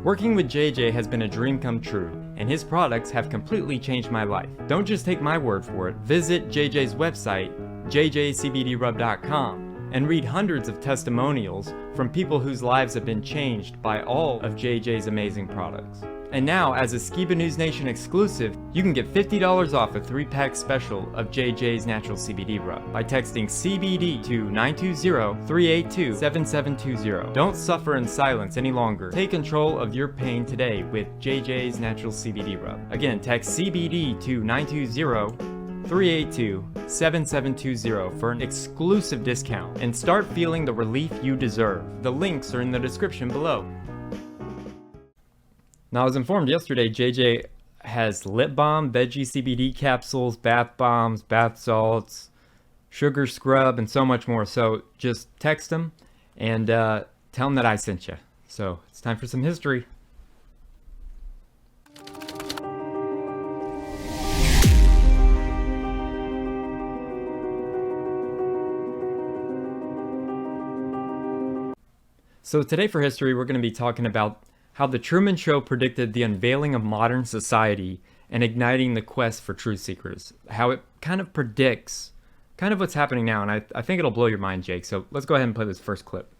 Working with JJ has been a dream come true, and his products have completely changed my life. Don't just take my word for it. Visit JJ's website, jjcbdrub.com, and read hundreds of testimonials from people whose lives have been changed by all of JJ's amazing products. And now, as a Skiba News Nation exclusive, you can get $50 off a 3-pack special of JJ's Natural CBD Rub by texting CBD to 920-382-7720. Don't suffer in silence any longer. Take control of your pain today with JJ's Natural CBD Rub. Again, text CBD to 920-382-7720 for an exclusive discount and start feeling the relief you deserve. The links are in the description below. Now, I was informed yesterday JJ has lip balm, veggie CBD capsules, bath bombs, bath salts, sugar scrub, and so much more. So just text him and tell him that I sent you. So it's time for some history. So today for history, we're going to be talking about how the Truman Show predicted the unveiling of modern society and igniting the quest for truth seekers. How it kind of predicts kind of what's happening now, and I think it'll blow your mind, Jake. So let's go ahead and play this first clip.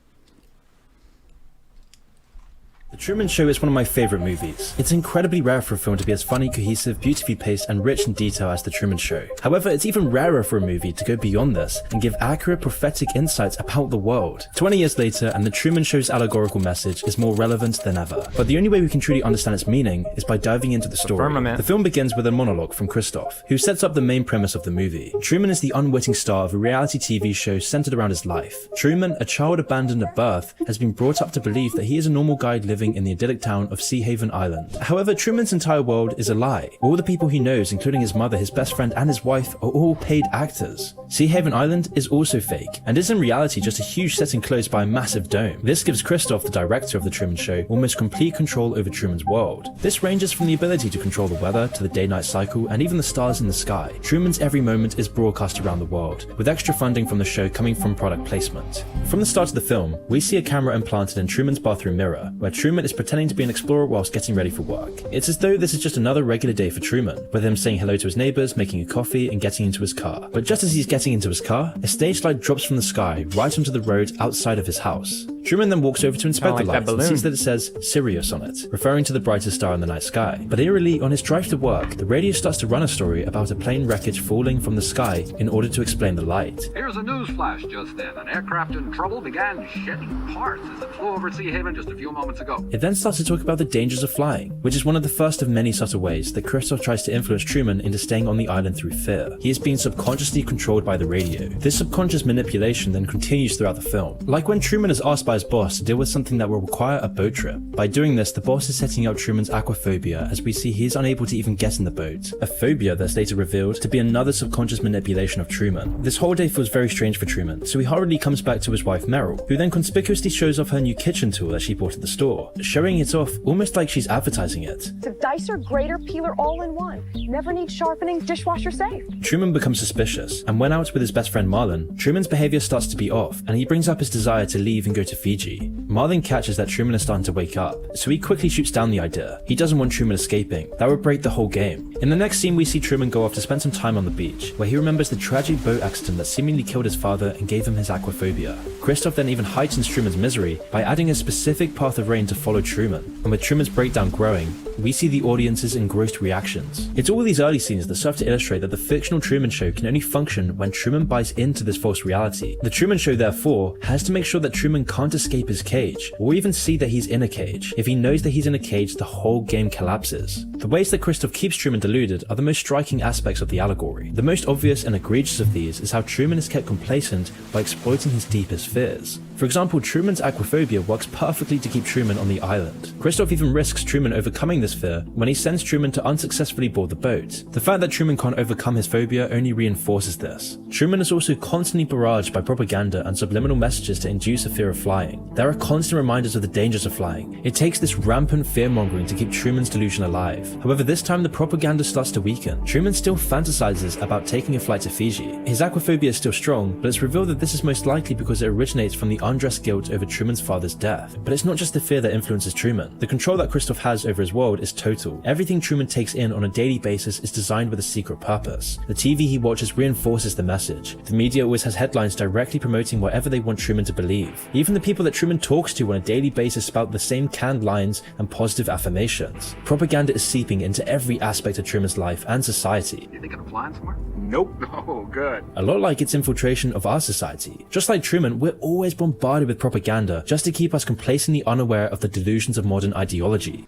The Truman Show is one of my favorite movies. It's incredibly rare for a film to be as funny, cohesive, beautifully paced, and rich in detail as The Truman Show. However, it's even rarer for a movie to go beyond this and give accurate prophetic insights about the world. 20 years later, and The Truman Show's allegorical message is more relevant than ever. But the only way we can truly understand its meaning is by diving into the story. The film begins with a monologue from Christoph, who sets up the main premise of the movie. Truman is the unwitting star of a reality TV show centered around his life. Truman, a child abandoned at birth, has been brought up to believe that he is a normal guy living in the idyllic town of Sea Haven Island. However, Truman's entire world is a lie. All the people he knows, including his mother, his best friend, and his wife, are all paid actors. Sea Haven Island is also fake, and is in reality just a huge set enclosed by a massive dome. This gives Christoph, the director of The Truman Show, almost complete control over Truman's world. This ranges from the ability to control the weather, to the day-night cycle, and even the stars in the sky. Truman's every moment is broadcast around the world, with extra funding from the show coming from product placement. From the start of the film, we see a camera implanted in Truman's bathroom mirror, where Truman is pretending to be an explorer whilst getting ready for work. It's as though this is just another regular day for Truman, with him saying hello to his neighbors, making a coffee, and getting into his car. But just as he's getting into his car, a stage light drops from the sky right onto the road outside of his house. Truman then walks over to inspect the light and sees that it says Sirius on it, referring to the brightest star in the night sky. But eerily, on his drive to work, the radio starts to run a story about a plane wreckage falling from the sky in order to explain the light. Here's a news flash just then. An aircraft in trouble began shedding parts as it flew over Sea Haven just a few moments ago. It then starts to talk about the dangers of flying, which is one of the first of many subtle ways that Christoph tries to influence Truman into staying on the island through fear. He is being subconsciously controlled by the radio. This subconscious manipulation then continues throughout the film. Like when Truman is asked by his boss to deal with something that will require a boat trip. By doing this, the boss is setting up Truman's aquaphobia, as we see he is unable to even get in the boat. A phobia that's later revealed to be another subconscious manipulation of Truman. This whole day feels very strange for Truman, so he hurriedly comes back to his wife Meryl, who then conspicuously shows off her new kitchen tool that she bought at the store, showing it off almost like she's advertising it. It's a dicer, grater, peeler all in one. Never needs sharpening, dishwasher safe. Truman becomes suspicious, and when out with his best friend Marlon, Truman's behavior starts to be off, and he brings up his desire to leave and go to Fiji. Marlon catches that Truman is starting to wake up, so he quickly shoots down the idea. He doesn't want Truman escaping. That would break the whole game. In the next scene, we see Truman go off to spend some time on the beach, where he remembers the tragic boat accident that seemingly killed his father and gave him his aquaphobia. Christoph then even heightens Truman's misery by adding a specific path of rain to follow Truman, and with Truman's breakdown growing, we see the audience's engrossed reactions. It's all these early scenes that serve to illustrate that the fictional Truman Show can only function when Truman buys into this false reality. The Truman Show, therefore, has to make sure that Truman can't escape his cage, or even see that he's in a cage. If he knows that he's in a cage, the whole game collapses. The ways that Christoph keeps Truman deluded are the most striking aspects of the allegory. The most obvious and egregious of these is how Truman is kept complacent by exploiting his deepest fears. For example, Truman's aquaphobia works perfectly to keep Truman on the island. Christoph even risks Truman overcoming this fear when he sends Truman to unsuccessfully board the boat. The fact that Truman can't overcome his phobia only reinforces this. Truman is also constantly barraged by propaganda and subliminal messages to induce a fear of flying. There are constant reminders of the dangers of flying. It takes this rampant fear-mongering to keep Truman's delusion alive. However, this time the propaganda starts to weaken. Truman still fantasizes about taking a flight to Fiji. His aquaphobia is still strong, but it's revealed that this is most likely because it originates from the undressed guilt over Truman's father's death. But it's not just the fear that influences Truman. The control that Christoph has over his world is total. Everything Truman takes in on a daily basis is designed with a secret purpose. The TV he watches reinforces the message. The media always has headlines directly promoting whatever they want Truman to believe. Even the people that Truman talks to on a daily basis spout the same canned lines and positive affirmations. Propaganda is seeping into every aspect of Truman's life and society. You thinking of flying somewhere? Nope. Oh, good. A lot like its infiltration of our society. Just like Truman, we're always bombarded with propaganda just to keep us complacently unaware of the delusions of modern ideology.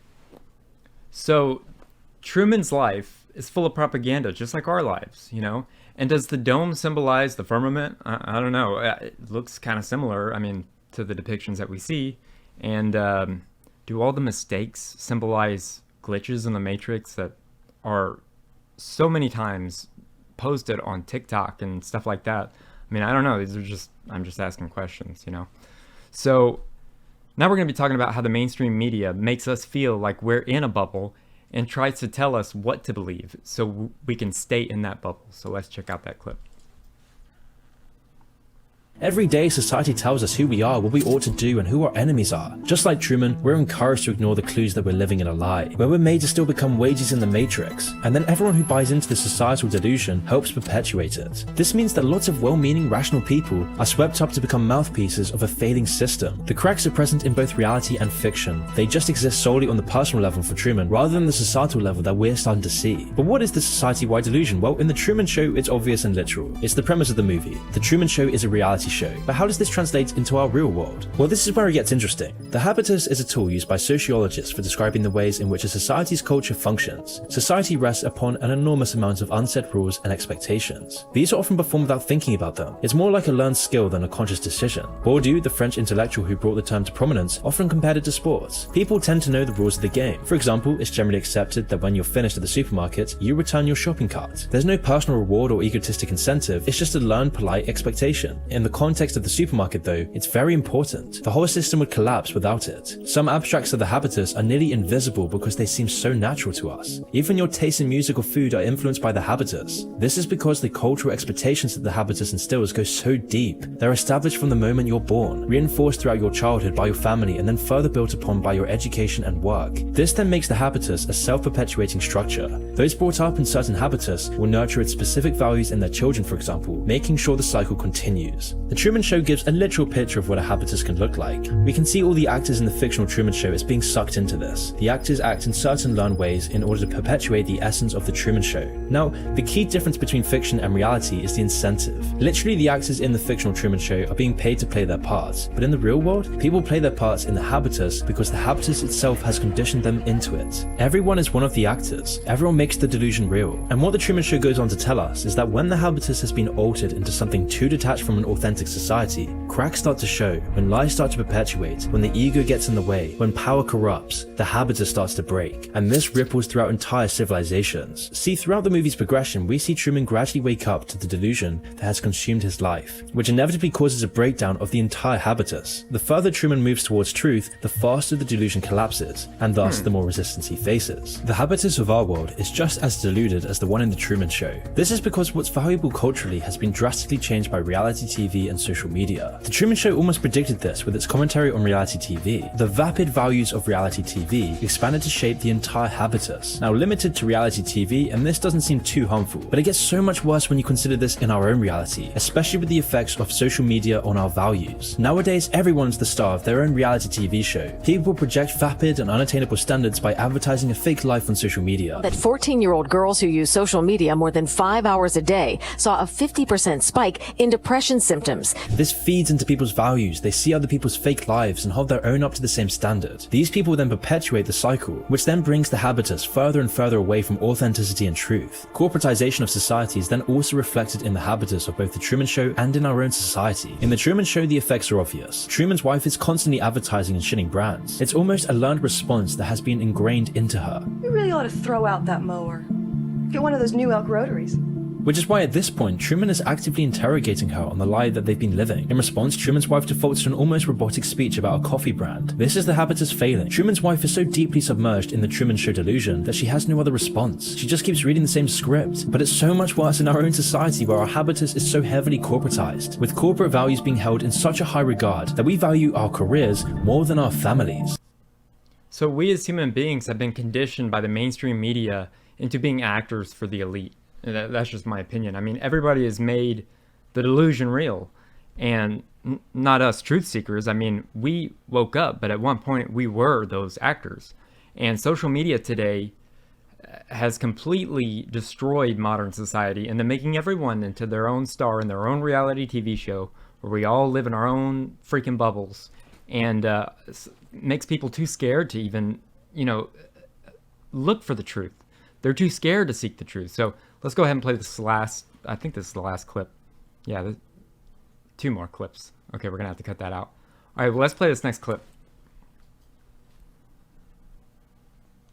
So, Truman's life is full of propaganda, just like our lives, you know? And does the dome symbolize the firmament? I don't know. It looks kind of similar, I mean, to the depictions that we see. And do all the mistakes symbolize glitches in the Matrix that are so many times posted on TikTok and stuff like that? I mean, I don't know. These are just, I'm just asking questions, you know? So now we're going to be talking about how the mainstream media makes us feel like we're in a bubble and tries to tell us what to believe so we can stay in that bubble. So let's check out that clip. Every day society tells us who we are, what we ought to do, and who our enemies are. Just like Truman, we're encouraged to ignore the clues that we're living in a lie, where we're made to still become wages in the matrix, and then everyone who buys into the societal delusion helps perpetuate it. This means that lots of well-meaning, rational people are swept up to become mouthpieces of a failing system. The cracks are present in both reality and fiction. They just exist solely on the personal level for Truman, rather than the societal level that we're starting to see. But what is the society-wide delusion? Well, in The Truman Show, it's obvious and literal. It's the premise of the movie. The Truman Show is a reality show. But how does this translate into our real world? Well, this is where it gets interesting. The habitus is a tool used by sociologists for describing the ways in which a society's culture functions. Society rests upon an enormous amount of unset rules and expectations. These are often performed without thinking about them. It's more like a learned skill than a conscious decision. Bourdieu, the French intellectual who brought the term to prominence, often compared it to sports. People tend to know the rules of the game. For example, it's generally accepted that when you're finished at the supermarket, you return your shopping cart. There's no personal reward or egotistic incentive, it's just a learned polite expectation. In the context of the supermarket though, it's very important. The whole system would collapse without it. Some abstracts of the habitus are nearly invisible because they seem so natural to us. Even your taste in music or food are influenced by the habitus. This is because the cultural expectations that the habitus instills go so deep. They're established from the moment you're born, reinforced throughout your childhood by your family, and then further built upon by your education and work. This then makes the habitus a self-perpetuating structure. Those brought up in certain habitus will nurture its specific values in their children, for example, making sure the cycle continues. The Truman Show gives a literal picture of what a habitus can look like. We can see all the actors in the fictional Truman Show as being sucked into this. The actors act in certain learned ways in order to perpetuate the essence of the Truman Show. Now, the key difference between fiction and reality is the incentive. Literally, the actors in the fictional Truman Show are being paid to play their parts, but in the real world, people play their parts in the habitus because the habitus itself has conditioned them into it. Everyone is one of the actors. Everyone makes the delusion real. And what the Truman Show goes on to tell us is that when the habitus has been altered into something too detached from an authentic society, cracks start to show, when lies start to perpetuate, when the ego gets in the way, when power corrupts, the habitus starts to break. And this ripples throughout entire civilizations. See, throughout the movie's progression, we see Truman gradually wake up to the delusion that has consumed his life, which inevitably causes a breakdown of the entire habitus. The further Truman moves towards truth, the faster the delusion collapses, and thus the more resistance he faces. The habitus of our world is just as deluded as the one in the Truman Show. This is because what's valuable culturally has been drastically changed by reality TV and social media. The Truman Show almost predicted this with its commentary on reality TV. The vapid values of reality TV expanded to shape the entire habitus. Now limited to reality TV, and this doesn't seem too harmful, but it gets so much worse when you consider this in our own reality, especially with the effects of social media on our values. Nowadays, everyone's the star of their own reality TV show. People project vapid and unattainable standards by advertising a fake life on social media. That 14-year-old girls who use social media more than 5 hours a day saw a 50% spike in depression symptoms. This feeds into people's values. They see other people's fake lives and hold their own up to the same standard. These people then perpetuate the cycle, which then brings the habitus further and further away from authenticity and truth. Corporatization of society is then also reflected in the habitus of both the Truman Show and in our own society. In the Truman Show, the effects are obvious. Truman's wife is constantly advertising and shitting brands. It's almost a learned response that has been ingrained into her. You really ought to throw out that mower. Get one of those new elk rotaries. Which is why at this point, Truman is actively interrogating her on the lie that they've been living. In response, Truman's wife defaults to an almost robotic speech about a coffee brand. This is the habitus failing. Truman's wife is so deeply submerged in the Truman Show delusion that she has no other response. She just keeps reading the same script. But it's so much worse in our own society where our habitus is so heavily corporatized, with corporate values being held in such a high regard that we value our careers more than our families. So we as human beings have been conditioned by the mainstream media into being actors for the elite. That's just my opinion. I mean, everybody has made the delusion real, and not us truth seekers. I mean, we woke up, but at one point we were those actors. And social media today has completely destroyed modern society, and they're making everyone into their own star in their own reality TV show, where we all live in our own freaking bubbles, and makes people too scared to even, look for the truth. They're too scared to seek the truth. So let's go ahead and play this last, I think this is the last clip. Yeah, 2 more clips. Okay, we're going to have to cut that out. All right, well, let's play this next clip.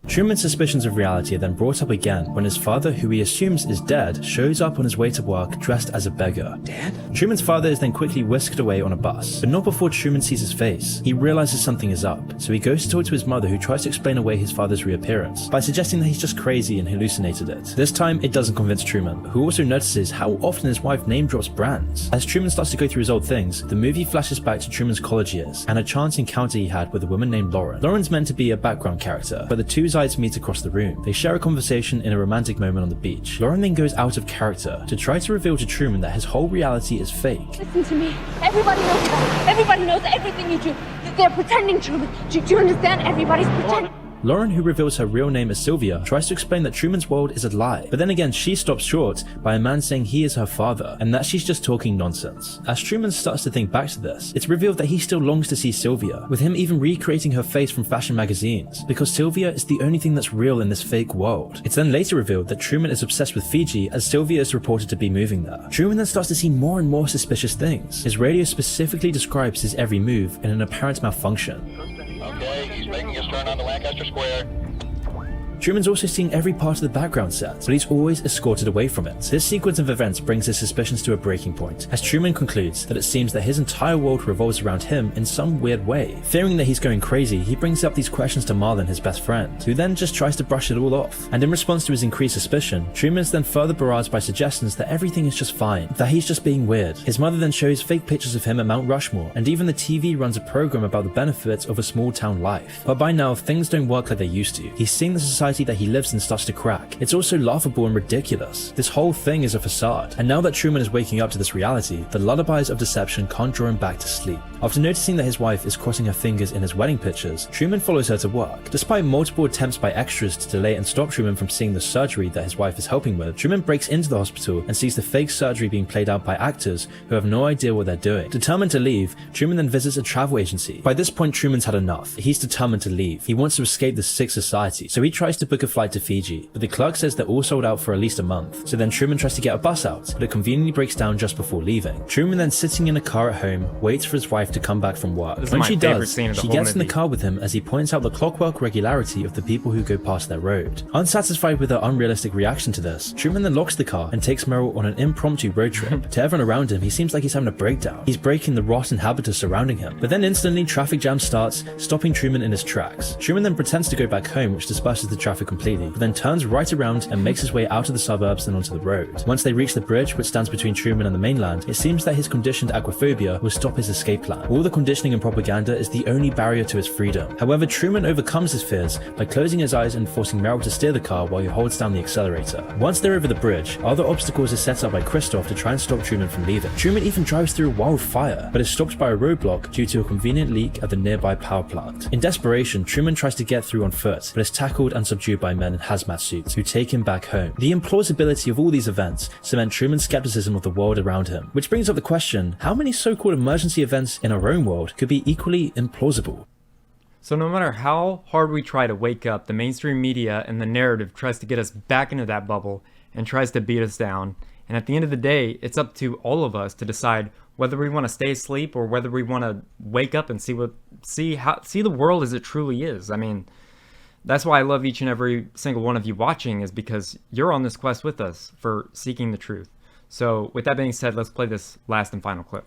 Truman's suspicions of reality are then brought up again when his father, who he assumes is dead, shows up on his way to work dressed as a beggar. Dad? Truman's father is then quickly whisked away on a bus, but not before Truman sees his face. He realizes something is up, so he goes to talk to his mother, who tries to explain away his father's reappearance by suggesting that he's just crazy and hallucinated it. This time, it doesn't convince Truman, who also notices how often his wife name drops brands. As Truman starts to go through his old things, the movie flashes back to Truman's college years and a chance encounter he had with a woman named Lauren. Lauren's meant to be a background character, but the two sides meet across the room. They share a conversation in a romantic moment on the beach. Lauren then goes out of character to try to reveal to Truman that his whole reality is fake. Listen to me. Everybody knows that. Everybody knows everything you do. They're pretending, Truman. Do you understand? Everybody's pretending. Lauren, who reveals her real name as Sylvia, tries to explain that Truman's world is a lie, but then again she stops short by a man saying he is her father and that she's just talking nonsense. As Truman starts to think back to this, it's revealed that he still longs to see Sylvia, with him even recreating her face from fashion magazines, because Sylvia is the only thing that's real in this fake world. It's then later revealed that Truman is obsessed with Fiji, as Sylvia is reported to be moving there. Truman then starts to see more and more suspicious things. His radio specifically describes his every move in an apparent malfunction. Okay, he's making his turn on the Lancaster Square. Truman's also seeing every part of the background set, but he's always escorted away from it. This sequence of events brings his suspicions to a breaking point, as Truman concludes that it seems that his entire world revolves around him in some weird way. Fearing that he's going crazy, he brings up these questions to Marlon, his best friend, who then just tries to brush it all off. And in response to his increased suspicion, Truman's then further barraged by suggestions that everything is just fine, that he's just being weird. His mother then shows fake pictures of him at Mount Rushmore, and even the TV runs a program about the benefits of a small town life. But by now, things don't work like they used to. He's seeing the society that he lives in starts to crack. It's also laughable and ridiculous. This whole thing is a facade. And now that Truman is waking up to this reality, the lullabies of deception can't draw him back to sleep. After noticing that his wife is crossing her fingers in his wedding pictures, Truman follows her to work. Despite multiple attempts by extras to delay and stop Truman from seeing the surgery that his wife is helping with, Truman breaks into the hospital and sees the fake surgery being played out by actors who have no idea what they're doing. Determined to leave, Truman then visits a travel agency. By this point, Truman's had enough. He's determined to leave. He wants to escape this sick society, so he tries to book a flight to Fiji, but the clerk says they're all sold out for at least a month. So then Truman tries to get a bus out, but it conveniently breaks down just before leaving. Truman then, sitting in a car at home, waits for his wife to come back from work. When she does, she gets in the car with him as he points out the clockwork regularity of the people who go past their road. Unsatisfied with her unrealistic reaction to this, Truman then locks the car and takes Meryl on an impromptu road trip. To everyone around him, he seems like he's having a breakdown. He's breaking the rotten habitus surrounding him, but then instantly traffic jam starts, stopping Truman in his tracks. Truman then pretends to go back home, which disperses the traffic completely, but then turns right around and makes his way out of the suburbs and onto the road. Once they reach the bridge which stands between Truman and the mainland, it seems that his conditioned aquaphobia will stop his escape plan. All the conditioning and propaganda is the only barrier to his freedom. However, Truman overcomes his fears by closing his eyes and forcing Meryl to steer the car while he holds down the accelerator. Once they're over the bridge, other obstacles are set up by Christoph to try and stop Truman from leaving. Truman even drives through a wildfire, but is stopped by a roadblock due to a convenient leak at the nearby power plant. In desperation, Truman tries to get through on foot, but is tackled and subdued by men in hazmat suits who take him back home. The implausibility of all these events cement Truman's skepticism of the world around him, which brings up the question, how many so-called emergency events in our own world could be equally implausible? So no matter how hard we try to wake up, the mainstream media and the narrative tries to get us back into that bubble and tries to beat us down. And at the end of the day, it's up to all of us to decide whether we want to stay asleep or whether we want to wake up and see the world as it truly is. I mean, that's why I love each and every single one of you watching, is because you're on this quest with us for seeking the truth. So with that being said, let's play this last and final clip.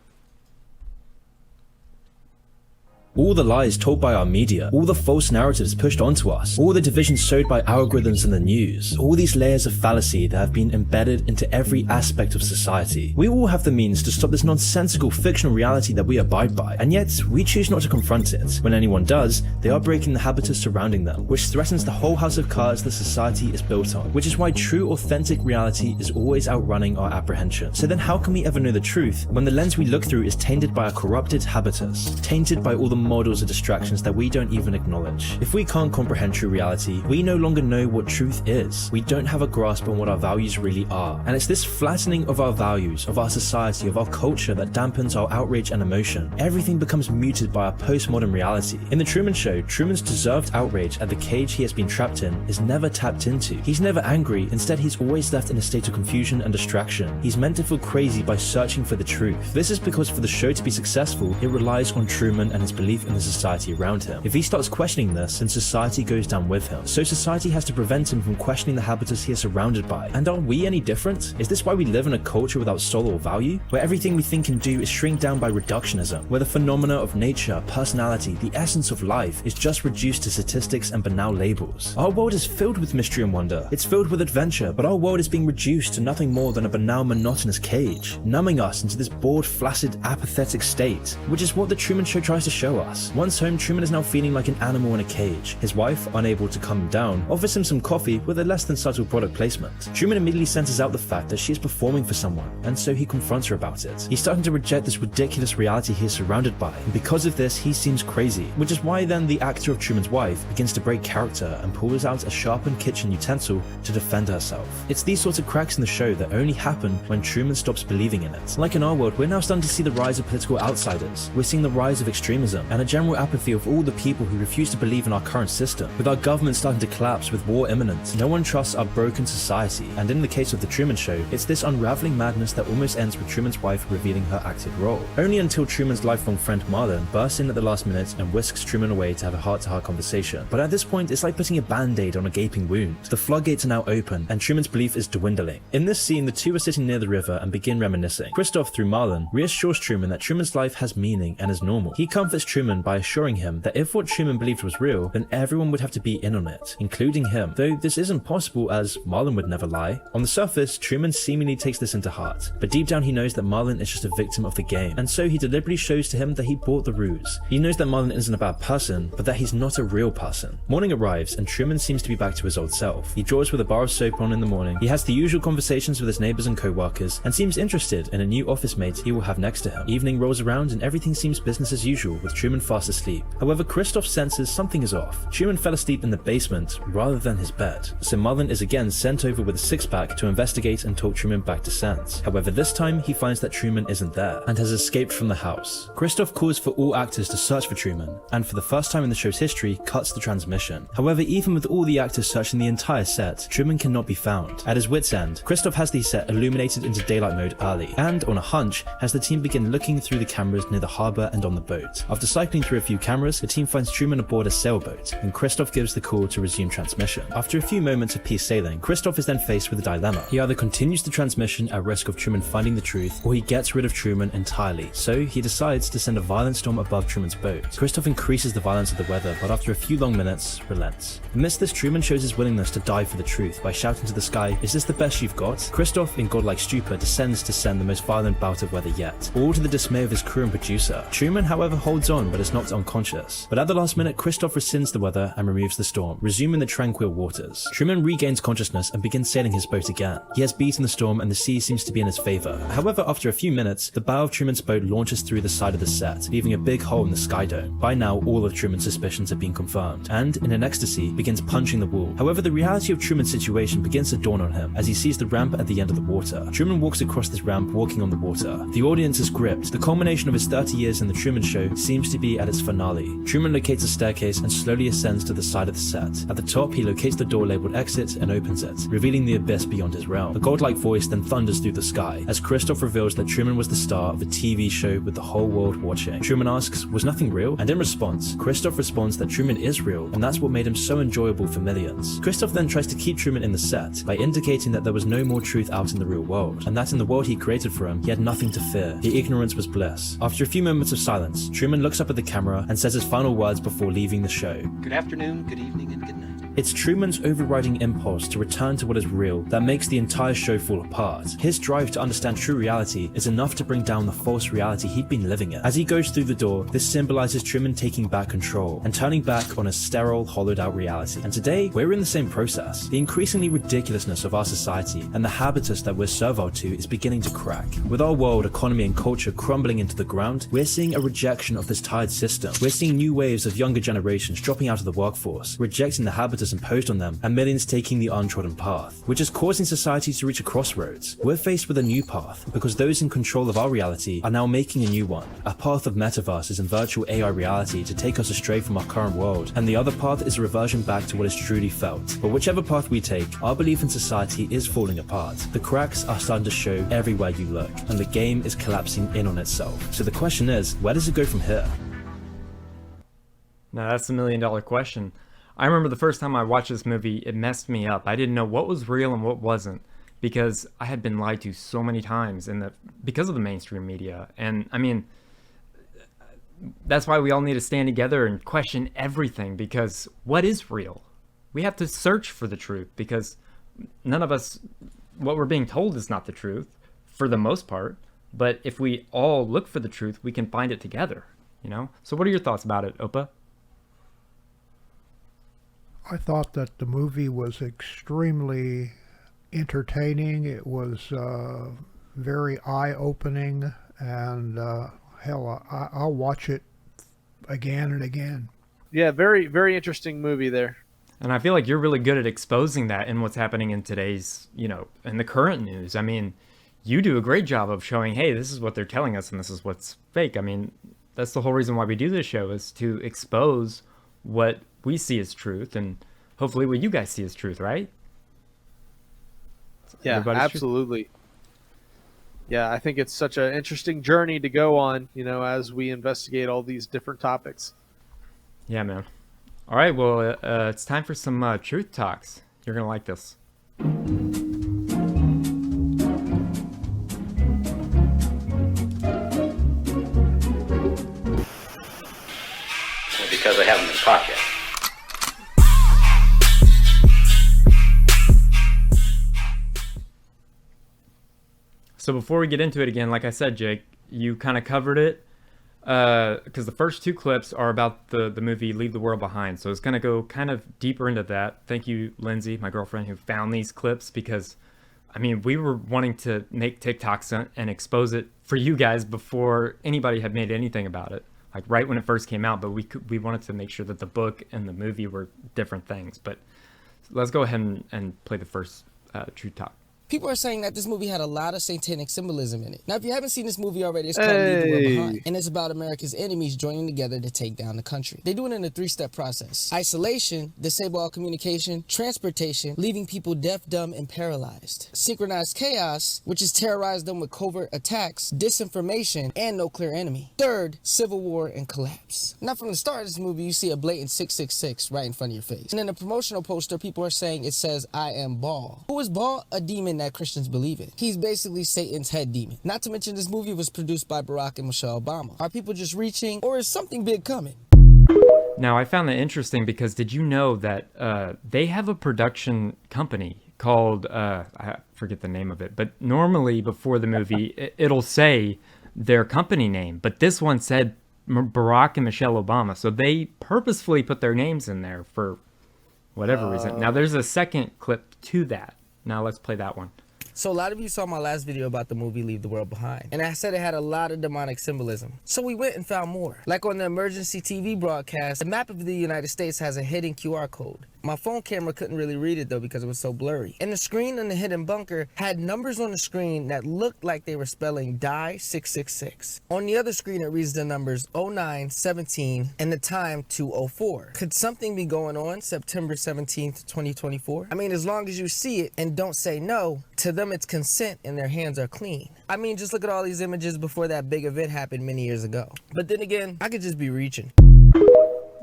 All the lies told by our media, all the false narratives pushed onto us, all the divisions sowed by algorithms in the news, all these layers of fallacy that have been embedded into every aspect of society. We all have the means to stop this nonsensical fictional reality that we abide by, and yet we choose not to confront it. When anyone does, they are breaking the habitus surrounding them, which threatens the whole house of cards that society is built on, which is why true authentic reality is always outrunning our apprehension. So then how can we ever know the truth when the lens we look through is tainted by a corrupted habitus, tainted by all the models of distractions that we don't even acknowledge? If we can't comprehend true reality, we no longer know what truth is. We don't have a grasp on what our values really are. And it's this flattening of our values, of our society, of our culture that dampens our outrage and emotion. Everything becomes muted by our postmodern reality. In The Truman Show, Truman's deserved outrage at the cage he has been trapped in is never tapped into. He's never angry, instead he's always left in a state of confusion and distraction. He's meant to feel crazy by searching for the truth. This is because for the show to be successful, it relies on Truman and his beliefs belief in the society around him. If he starts questioning this, then society goes down with him. So society has to prevent him from questioning the habitus he is surrounded by. And are we any different? Is this why we live in a culture without soul or value? Where everything we think and do is shrink down by reductionism, where the phenomena of nature, personality, the essence of life is just reduced to statistics and banal labels. Our world is filled with mystery and wonder. It's filled with adventure, but our world is being reduced to nothing more than a banal, monotonous cage, numbing us into this bored, flaccid, apathetic state, which is what the Truman Show tries to show us. Once home, Truman is now feeling like an animal in a cage. His wife, unable to calm him down, offers him some coffee with a less than subtle product placement. Truman immediately senses out the fact that she is performing for someone, and so he confronts her about it. He's starting to reject this ridiculous reality he is surrounded by, and because of this, he seems crazy, which is why then the actor of Truman's wife begins to break character and pulls out a sharpened kitchen utensil to defend herself. It's these sorts of cracks in the show that only happen when Truman stops believing in it. Like in our world, we're now starting to see the rise of political outsiders. We're seeing the rise of extremism and a general apathy of all the people who refuse to believe in our current system. With our government starting to collapse with war imminent, no one trusts our broken society, and in the case of the Truman Show, it's this unraveling madness that almost ends with Truman's wife revealing her acted role. Only until Truman's lifelong friend Marlon bursts in at the last minute and whisks Truman away to have a heart-to-heart conversation. But at this point, it's like putting a band-aid on a gaping wound. The floodgates are now open, and Truman's belief is dwindling. In this scene, the two are sitting near the river and begin reminiscing. Christoph, through Marlon, reassures Truman that Truman's life has meaning and is normal. He comforts Truman by assuring him that if what Truman believed was real, then everyone would have to be in on it, including him. Though this isn't possible, as Marlon would never lie. On the surface, Truman seemingly takes this into heart, but deep down he knows that Marlon is just a victim of the game, and so he deliberately shows to him that he bought the ruse. He knows that Marlon isn't a bad person, but that he's not a real person. Morning arrives, and Truman seems to be back to his old self. He draws with a bar of soap on in the morning. He has the usual conversations with his neighbors and co-workers, and seems interested in a new office mate he will have next to him. Evening rolls around, and everything seems business as usual, with Truman fast asleep. However, Christoph senses something is off. Truman fell asleep in the basement rather than his bed, so Marlon is again sent over with a six-pack to investigate and talk Truman back to sense. However, this time he finds that Truman isn't there and has escaped from the house. Christoph calls for all actors to search for Truman, and for the first time in the show's history, cuts the transmission. However, even with all the actors searching the entire set, Truman cannot be found. At his wit's end, Christoph has the set illuminated into daylight mode early, and on a hunch, has the team begin looking through the cameras near the harbour and on the boat. After cycling through a few cameras, the team finds Truman aboard a sailboat, and Christoph gives the call to resume transmission. After a few moments of peace sailing, Christoph is then faced with a dilemma. He either continues the transmission at risk of Truman finding the truth, or he gets rid of Truman entirely. So he decides to send a violent storm above Truman's boat. Christoph increases the violence of the weather, but after a few long minutes, relents. Amidst this, Truman shows his willingness to die for the truth by shouting to the sky, "Is this the best you've got?" Christoph, in godlike stupor, descends to send the most violent bout of weather yet, all to the dismay of his crew and producer. Truman, however, holds on but is knocked unconscious. But at the last minute, Christoph rescinds the weather and removes the storm, resuming the tranquil waters. Truman regains consciousness and begins sailing his boat again. He has beaten the storm and the sea seems to be in his favor. However, after a few minutes, the bow of Truman's boat launches through the side of the set, leaving a big hole in the sky dome. By now, all of Truman's suspicions have been confirmed, and, in an ecstasy, begins punching the wall. However, the reality of Truman's situation begins to dawn on him as he sees the ramp at the end of the water. Truman walks across this ramp, walking on the water. The audience is gripped. The culmination of his 30 years in the Truman Show seems to be at its finale. Truman locates a staircase and slowly ascends to the side of the set. At the top, he locates the door labeled exit and opens it, revealing the abyss beyond his realm. A godlike voice then thunders through the sky as Christoph reveals that Truman was the star of a TV show with the whole world watching. Truman asks, "Was nothing real?" And in response, Christoph responds that Truman is real, and that's what made him so enjoyable for millions. Christoph then tries to keep Truman in the set by indicating that there was no more truth out in the real world, and that in the world he created for him, he had nothing to fear. The ignorance was bliss. After a few moments of silence, Truman looks up at the camera and says his final words before leaving the show. Good afternoon, good evening, and good night. It's Truman's overriding impulse to return to what is real that makes the entire show fall apart. His drive to understand true reality is enough to bring down the false reality he'd been living in. As he goes through the door, this symbolizes Truman taking back control and turning back on a sterile, hollowed-out reality. And today, we're in the same process. The increasingly ridiculousness of our society and the habitus that we're servile to is beginning to crack. With our world, economy, and culture crumbling into the ground, we're seeing a rejection of this tired system. We're seeing new waves of younger generations dropping out of the workforce, rejecting the habitus imposed on them, and millions taking the untrodden path, which is causing society to reach a crossroads. We're faced with a new path because those in control of our reality are now making a new one, a path of metaverses and virtual AI reality to take us astray from our current world, and the other path is a reversion back to what is truly felt. But whichever path we take, our belief in society is falling apart. The cracks are starting to show everywhere you look, and the game is collapsing in on itself. So the question is, where does it go from here? No, that's the $1,000,000 question. I remember the first time I watched this movie, it messed me up. I didn't know what was real and what wasn't because I had been lied to so many times because of the mainstream media. And I mean, that's why we all need to stand together and question everything, because what is real? We have to search for the truth, because none of us, what we're being told is not the truth for the most part. But if we all look for the truth, we can find it together, you know? So what are your thoughts about it, Opa? I thought that the movie was extremely entertaining. It was very eye-opening, and hell, I'll watch it again and again. Yeah, very, very interesting movie there. And I feel like you're really good at exposing that in what's happening in today's, in the current news. I mean, you do a great job of showing, hey, this is what they're telling us and this is what's fake. I mean, that's the whole reason why we do this show, is to expose what we see as truth and hopefully what you guys see as truth, right? Yeah, Everybody's absolutely. Truth. Yeah, I think it's such an interesting journey to go on, as we investigate all these different topics. Yeah, man. All right, well, it's time for some truth talks. You're going to like this. Because I haven't been caught yet. So before we get into it again, like I said, Jake, you kind of covered it, because the first two clips are about the movie Leave the World Behind. So it's going to go kind of deeper into that. Thank you, Lindsay, my girlfriend, who found these clips, because, I mean, we were wanting to make TikToks and expose it for you guys before anybody had made anything about it. Like right when it first came out, but we wanted to make sure that the book and the movie were different things. But let's go ahead and play the first Truth Talk. People are saying that this movie had a lot of satanic symbolism in it. Now, if you haven't seen this movie already, it's called Leave the World Behind, and it's about America's enemies joining together to take down the country. They do it in a 3-step process: isolation, disable all communication, transportation, leaving people deaf, dumb, and paralyzed; synchronized chaos, which is terrorize them with covert attacks, disinformation, and no clear enemy; third, civil war and collapse. Now, from the start of this movie, you see a blatant 666 right in front of your face. And in the promotional poster, people are saying it says, "I am Baal." Who is Baal? A demon that Christians believe in. He's basically Satan's head demon. Not to mention, this movie was produced by Barack and Michelle Obama. Are people just reaching, or is something big coming? Now, I found that interesting because did you know that they have a production company called, I forget the name of it, but normally before the movie, it'll say their company name, but this one said Barack and Michelle Obama. So they purposefully put their names in there for whatever reason. Now, there's a second clip to that. Now let's play that one. So a lot of you saw my last video about the movie Leave the World Behind, and I said it had a lot of demonic symbolism. So we went and found more. Like on the emergency TV broadcast, the map of the United States has a hidden QR code. My phone camera couldn't really read it though because it was so blurry. And the screen in the hidden bunker had numbers on the screen that looked like they were spelling die 666. On the other screen it reads the numbers 0917 and the time 2:04. Could something be going on September 17th, 2024? I mean, as long as you see it and don't say no, to them it's consent and their hands are clean. I mean, just look at all these images before that big event happened many years ago. But then again, I could just be reaching.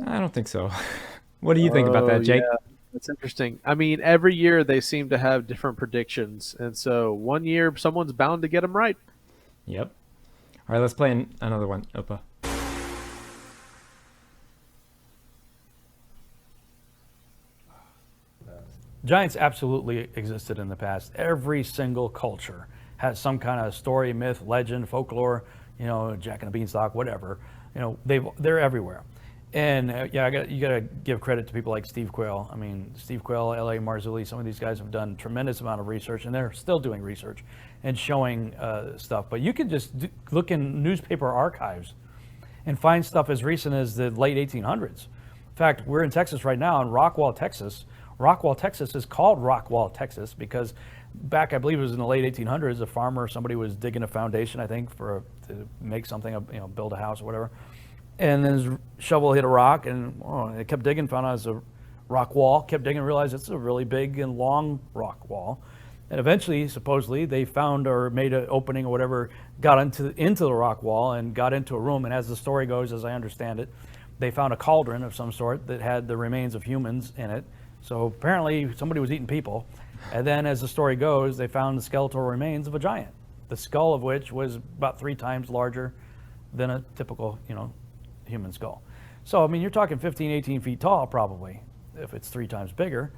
I don't think so. What do you think about that, Jake? Yeah, that's interesting. I mean, every year they seem to have different predictions, and so one year someone's bound to get them right. Yep. All right, let's play another one, Opa. Giants absolutely existed in the past. Every single culture has some kind of story, myth, legend, folklore, Jack and the Beanstalk, whatever. They're everywhere. And yeah, you gotta give credit to people like Steve Quayle. I mean, Steve Quayle, L.A. Marzulli, some of these guys have done a tremendous amount of research, and they're still doing research and showing stuff. But you could just look in newspaper archives and find stuff as recent as the late 1800s. In fact, we're in Texas right now, in Rockwall, Texas. Rockwall, Texas is called Rockwall, Texas, because back, I believe it was in the late 1800s, a farmer or somebody was digging a foundation, I think, to make something, build a house or whatever. And then his shovel hit a rock, and they kept digging, found out it was a rock wall, kept digging, and realized it's a really big and long rock wall. And eventually, supposedly, they found or made an opening or whatever, got into the rock wall and got into a room. And as the story goes, as I understand it, they found a cauldron of some sort that had the remains of humans in it. So apparently somebody was eating people. And then as the story goes, they found the skeletal remains of a giant, the skull of which was about 3 times larger than a typical, human skull. So, I mean, you're talking 15, 18 feet tall probably, if it's 3 times bigger.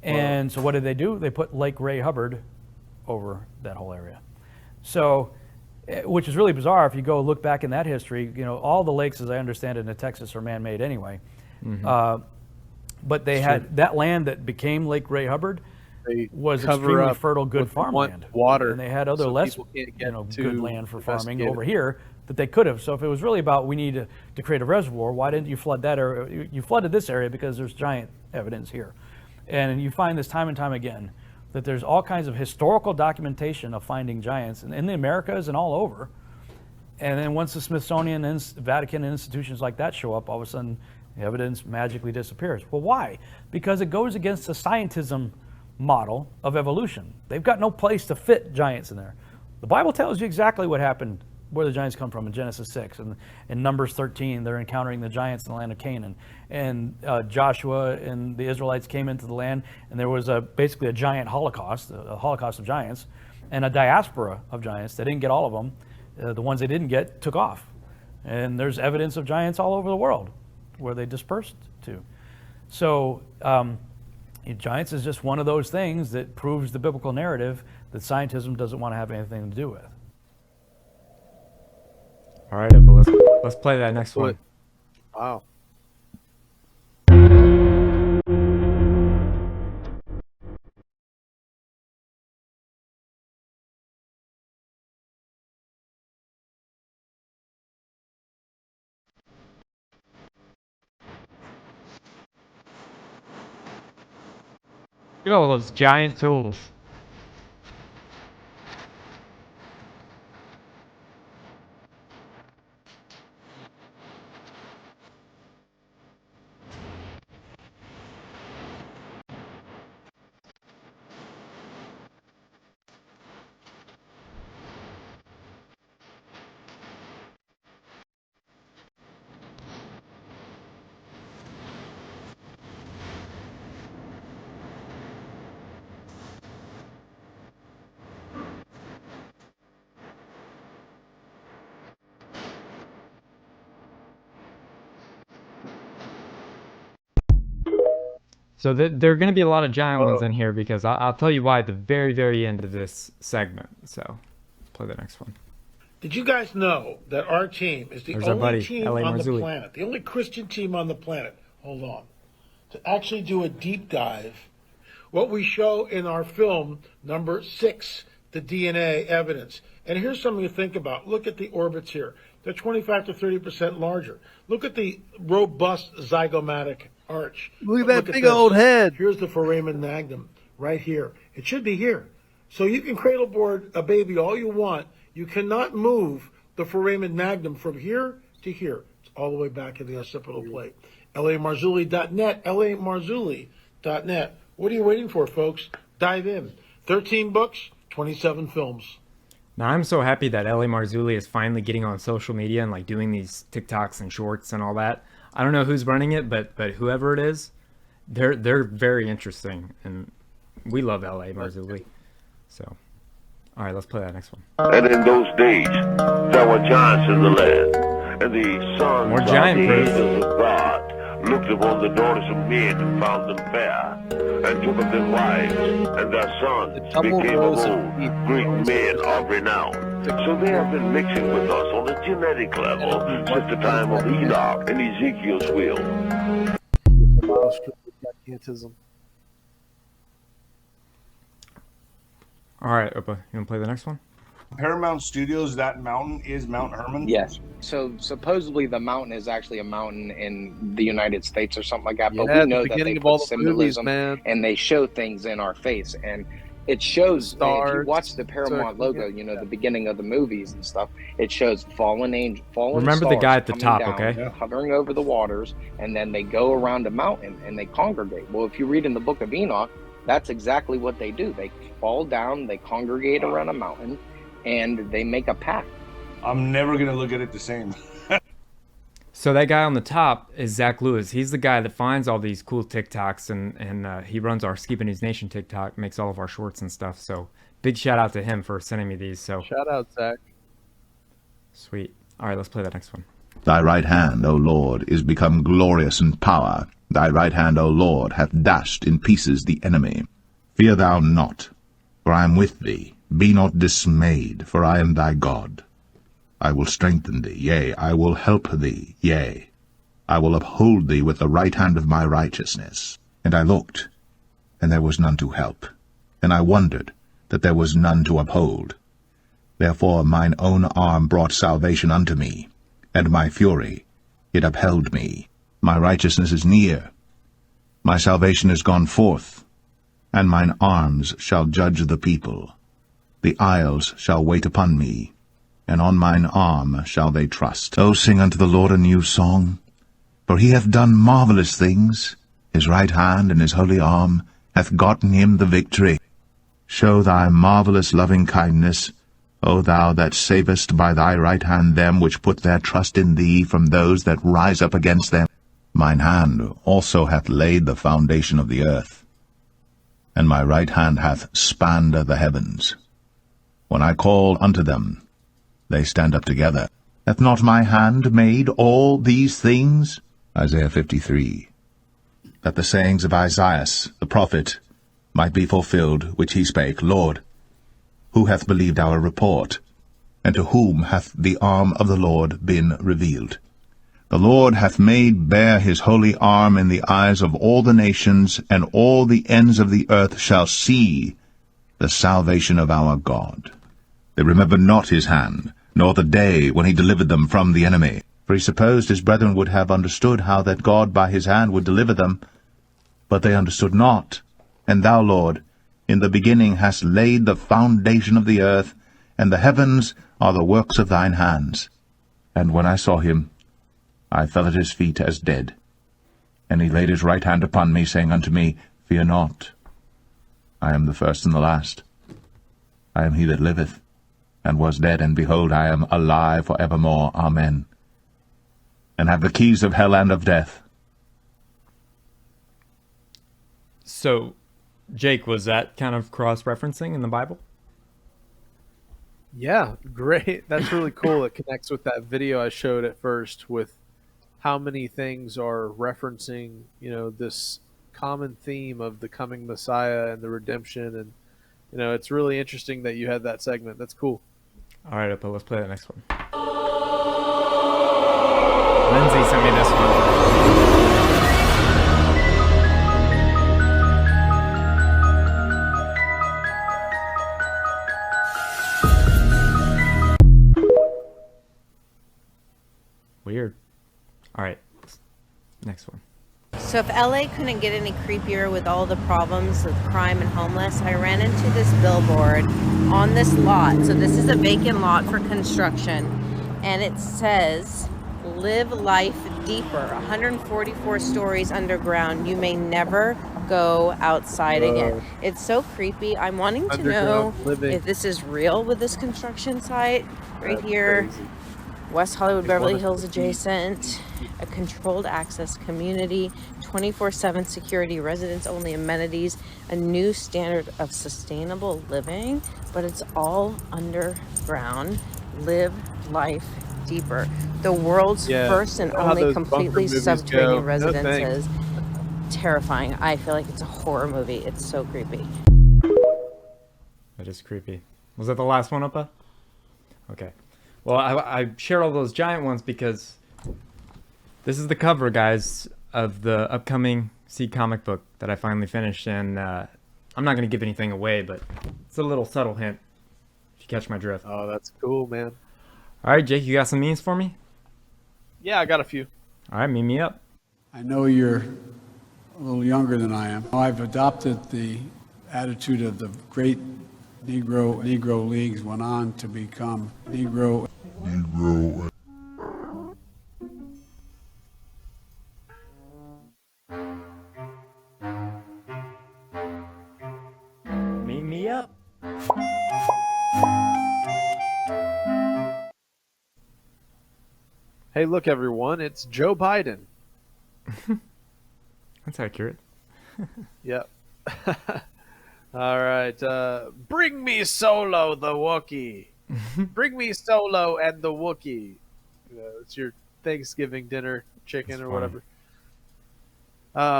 And so what did they do? They put Lake Ray Hubbard over that whole area. So, which is really bizarre if you go look back in that history. All the lakes, as I understand it, in Texas are man-made anyway. But they had that land that became Lake Ray Hubbard was extremely fertile, good farmland. Water. And they had other less, good land for farming over here that they could have. So if it was really about we need to create a reservoir, why didn't you flood that area? You flooded this area because there's giant evidence here. And you find this time and time again, that there's all kinds of historical documentation of finding giants in the Americas and all over. And then once the Smithsonian and Vatican and institutions like that show up, all of a sudden the evidence magically disappears. Well, why? Because it goes against the scientism model of evolution. They've got no place to fit giants in there. The Bible tells you exactly what happened, where the giants come from in Genesis 6. And in Numbers 13, they're encountering the giants in the land of Canaan. And Joshua and the Israelites came into the land, and there was basically a giant holocaust, a holocaust of giants, and a diaspora of giants. They didn't get all of them. The ones they didn't get took off. And there's evidence of giants all over the world where they dispersed to. So giants is just one of those things that proves the biblical narrative that scientism doesn't want to have anything to do with. All right, but let's play that next one. Wow. Look at all those giant tools. So there are going to be a lot of giant ones in here because I'll tell you why at the very, very end of this segment. So let's play the next one. Did you guys know that our team is the There's our only buddy, team L.A. on the Marzulli. planet, the only Christian team on the planet, hold on, to actually do a deep dive? What we show in our film, number 6, the DNA evidence. And here's something to think about. Look at the orbits here. They're 25 to 30% larger. Look at the robust zygomatic arch. Look at that big old head. Here's the foramen magnum right here. It should be here. So you can cradle board a baby all you want. You cannot move the foramen magnum from here to here. It's all the way back in the occipital plate. LAMarzulli.net, LAMarzulli.net. What are you waiting for, folks? Dive in. 13 books, 27 films. Now I'm so happy that L.A. Marzulli is finally getting on social media and like doing these TikToks and shorts and all that. I don't know who's running it, but whoever it is, they're very interesting, and we love L.A. Marzulli. So, all right, let's play that next one. And in those days, there were giants in the land, and the sons More of giant the proofs. angels of God looked upon the daughters of men and found them fair, and took of them wives, and their sons became of old great men of renown. So they have been mixing with us on a genetic level since the time of Enoch and Ezekiel's will. All right, Opa, you want to play the next one? Paramount Studios, that mountain is Mount Hermon? Yes. So supposedly the mountain is actually a mountain in the United States or something like that. But Yeah, we know the that they beginning of all put the movies, symbolism man. and they show things in our face. And it shows, if you Stars, watch the Paramount logo, you know, the beginning of the movies and stuff, it shows fallen Remember the stars guy at the coming top, down, okay? hovering over the waters, and then they go around a mountain and they congregate. Well, if you read in the book of Enoch, that's exactly what they do. They fall down, they congregate around a mountain, and they make a pact. I'm never going to look at it the same. So that guy on the top is Zach Lewis. He's the guy that finds all these cool TikToks, and he runs our Skiba News Nation TikTok, makes all of our shorts and stuff. So big shout out to him for sending me these. So shout out, Zach. Sweet. All right, let's play that next one. Thy right hand, O Lord, is become glorious in power. Thy right hand, O Lord, hath dashed in pieces the enemy. Fear thou not, for I am with thee. Be not dismayed, for I am thy God. I will strengthen thee, yea, I will help thee, yea. I will uphold thee with the right hand of my righteousness. And I looked, and there was none to help. And I wondered that there was none to uphold. Therefore mine own arm brought salvation unto me, and my fury, it upheld me. My righteousness is near, my salvation is gone forth, and mine arms shall judge the people. The isles shall wait upon me, and on mine arm shall they trust. O sing unto the Lord a new song, for he hath done marvelous things. His right hand and his holy arm hath gotten him the victory. Show thy marvelous loving kindness, O thou that savest by thy right hand them which put their trust in thee from those that rise up against them. Mine hand also hath laid the foundation of the earth, and my right hand hath spanned the heavens. When I call unto them, they stand up together. Hath not my hand made all these things? Isaiah 53. That the sayings of Isaiah the prophet might be fulfilled, which he spake, Lord, who hath believed our report? And to whom hath the arm of the Lord been revealed? The Lord hath made bare his holy arm in the eyes of all the nations, and all the ends of the earth shall see the salvation of our God. They remembered not his hand, nor the day when he delivered them from the enemy. For he supposed his brethren would have understood how that God by his hand would deliver them. But they understood not. And thou, Lord, in the beginning hast laid the foundation of the earth, and the heavens are the works of thine hands. And when I saw him, I fell at his feet as dead. And he laid his right hand upon me, saying unto me, Fear not. I am the first and the last. I am he that liveth, and was dead, and behold, I am alive for evermore. Amen. And have the keys of hell and of death. So, Jake, was that kind of cross-referencing in the Bible? Yeah, great. That's really cool. It connects with that video I showed at first with how many things are referencing, this common theme of the coming Messiah and the redemption. And, it's really interesting that you had that segment. That's cool. All right, Opa, let's play the next one. Lindsay sent me this one. Weird. All right, next one. So if LA couldn't get any creepier with all the problems with crime and homeless, I ran into this billboard on this lot. So this is a vacant lot for construction, and it says, live life deeper, 144 stories underground. You may never go outside again. It's so creepy. I'm wanting to know if this is real with this construction site right here. Crazy. West Hollywood, Beverly Hills adjacent, a controlled access community, 24/7 security, residents only amenities, a new standard of sustainable living, but it's all underground. Live life deeper. The world's first and only completely subterranean residences. Terrifying. I feel like it's a horror movie. It's so creepy. That is creepy. Was that the last one, Opa? Okay. Well, I shared all those giant ones because this is the cover, guys, of the upcoming Seed comic book that I finally finished. And I'm not going to give anything away, but it's a little subtle hint, if you catch my drift. Oh, that's cool, man. All right, Jake, you got some memes for me? Yeah, I got a few. All right, meet me up. I know you're a little younger than I am. I've adopted the attitude of the great Negro Leagues, went on to become Negro. Meet me up. Hey, look, everyone, it's Joe Biden. That's accurate. Yep. All right. Bring me Solo the Wookiee. Bring me Solo and the Wookiee. It's your Thanksgiving dinner chicken or whatever.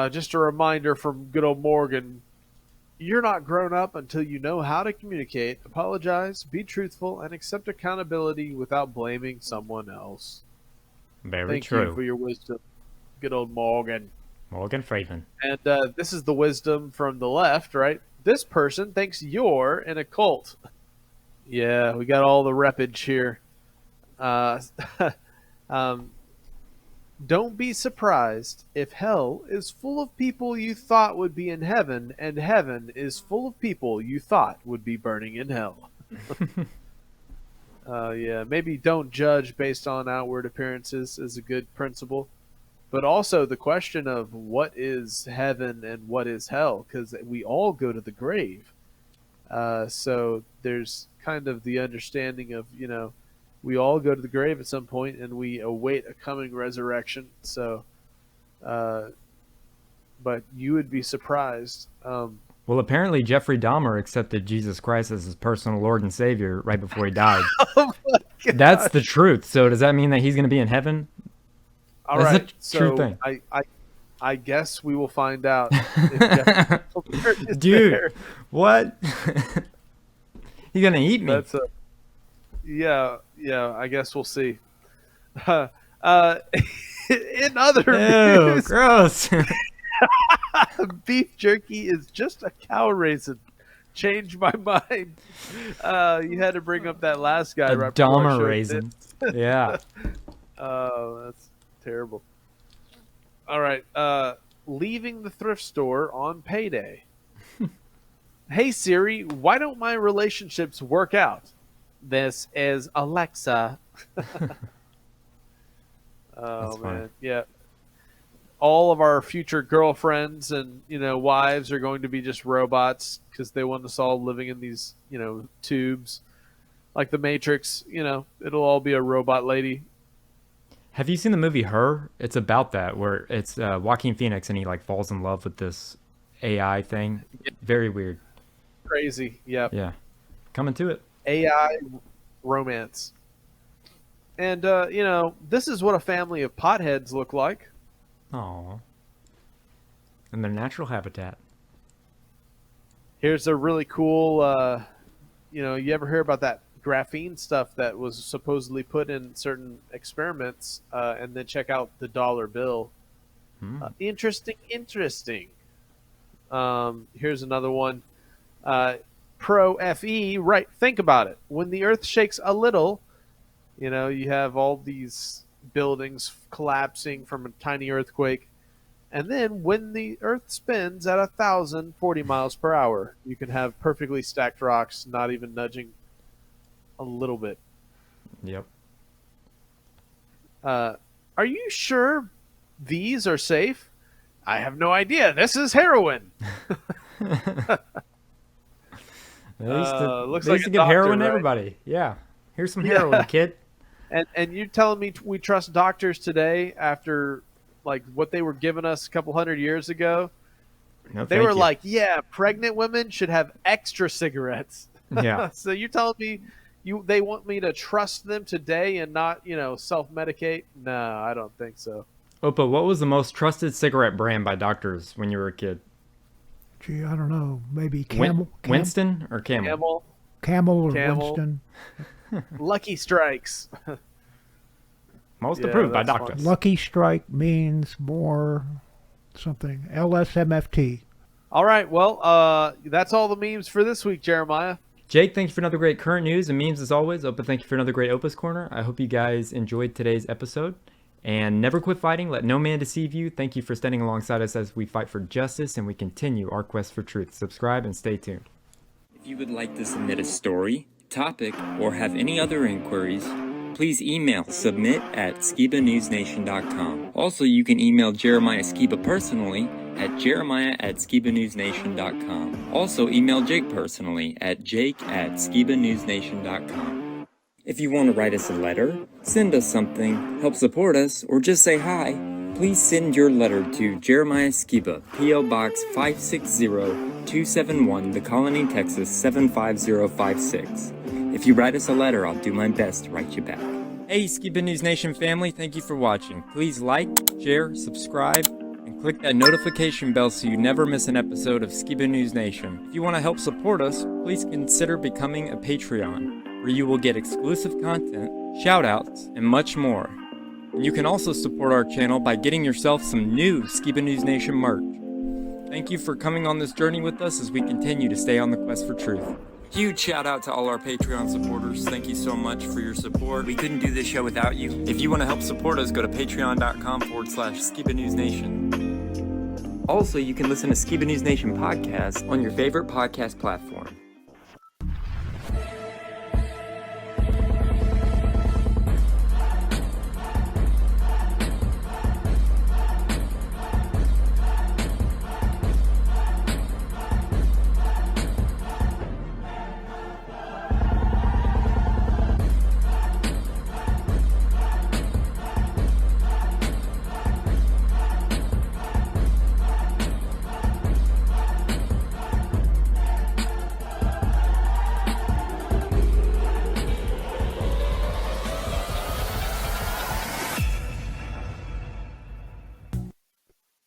Just a reminder from good old Morgan. You're not grown up until you know how to communicate, apologize, be truthful, and accept accountability without blaming someone else. Very Thank true. you for your wisdom, good old Morgan. Morgan Freeman. And this is the wisdom from the left, right? This person thinks you're in a cult. Yeah, we got all the repage here. Don't be surprised if hell is full of people you thought would be in heaven, and heaven is full of people you thought would be burning in hell. Yeah, maybe don't judge based on outward appearances is a good principle. But also the question of what is heaven and what is hell, because we all go to the grave. So there's kind of the understanding of, we all go to the grave at some point and we await a coming resurrection. So, but you would be surprised. Well, apparently Jeffrey Dahmer accepted Jesus Christ as his personal Lord and Savior right before he died. Oh my God. That's the truth. So does that mean that he's going to be in heaven? All That's right. a true thing. I guess we will find out. If Dude, there. what? He's going to eat me. That's yeah, I guess we'll see. In other Ew, news, gross. beef jerky is just a cow raisin. Changed my mind. You had to bring up that last guy A right before I Dahmer showed raisin. this. Yeah. Oh, that's terrible. All right. Leaving the thrift store on payday. Hey Siri, why don't my relationships work out? This is Alexa. Oh man, yeah. All of our future girlfriends and wives are going to be just robots because they want us all living in these tubes, like the Matrix. It'll all be a robot lady. Have you seen the movie Her? It's about that, where it's Joaquin Phoenix and he falls in love with this AI thing. Very weird. Crazy. Yep. Yeah. Coming to it. AI romance. And, this is what a family of potheads look like. Aww. In their natural habitat. Here's a really cool, you ever hear about that graphene stuff that was supposedly put in certain experiments, and then check out the dollar bill. Interesting. Here's another one. Pro FE, right? Think about it. When the earth shakes a little, you have all these buildings collapsing from a tiny earthquake. And then when the earth spins at 1,040 miles per hour, you can have perfectly stacked rocks, not even nudging a little bit. Yep. Are you sure these are safe? I have no idea. This is heroin. They used Looks to like give a heroin to doctor, right? everybody. Yeah. Here's some heroin, kid. And you're telling me we trust doctors today after what they were giving us a couple hundred years ago? No, they thank were you. like, yeah, pregnant women should have extra cigarettes. Yeah. So you're telling me they want me to trust them today and not, self-medicate? No, I don't think so. Opa, what was the most trusted cigarette brand by doctors when you were a kid? Gee, I don't know. Maybe Camel. Winston or Camel? Camel or Camel. Winston. Lucky Strikes. Most Yeah, approved by that's doctors. Lucky Strike means more something. LSMFT. All right, well, that's all the memes for this week, Jeremiah. Jake, thank you for another great current news and memes as always. Opa, thank you for another great Opa's Corner. I hope you guys enjoyed today's episode. And never quit fighting. Let no man deceive you. Thank you for standing alongside us as we fight for justice and we continue our quest for truth. Subscribe and stay tuned. If you would like to submit a story, topic, or have any other inquiries, please email submit@skibanewsnation.com. Also, you can email Jeremiah Skiba personally at jeremiah@skibanewsnation.com. Also, email Jake personally at jake@skibanewsnation.com. If you want to write us a letter, send us something, help support us, or just say hi, please send your letter to Jeremiah Skiba, P.O. Box 560-271, The Colony, Texas 75056. If you write us a letter, I'll do my best to write you back. Hey, Skiba News Nation family, thank you for watching. Please like, share, subscribe, and click that notification bell so you never miss an episode of Skiba News Nation. If you want to help support us, please consider becoming a Patreon, where you will get exclusive content, shoutouts, and much more. And you can also support our channel by getting yourself some new Skiba News Nation merch. Thank you for coming on this journey with us as we continue to stay on the quest for truth. Huge shout out to all our Patreon supporters. Thank you so much for your support. We couldn't do this show without you. If you want to help support us, go to patreon.com/Skiba News Nation. Also, you can listen to Skiba News Nation podcast on your favorite podcast platform.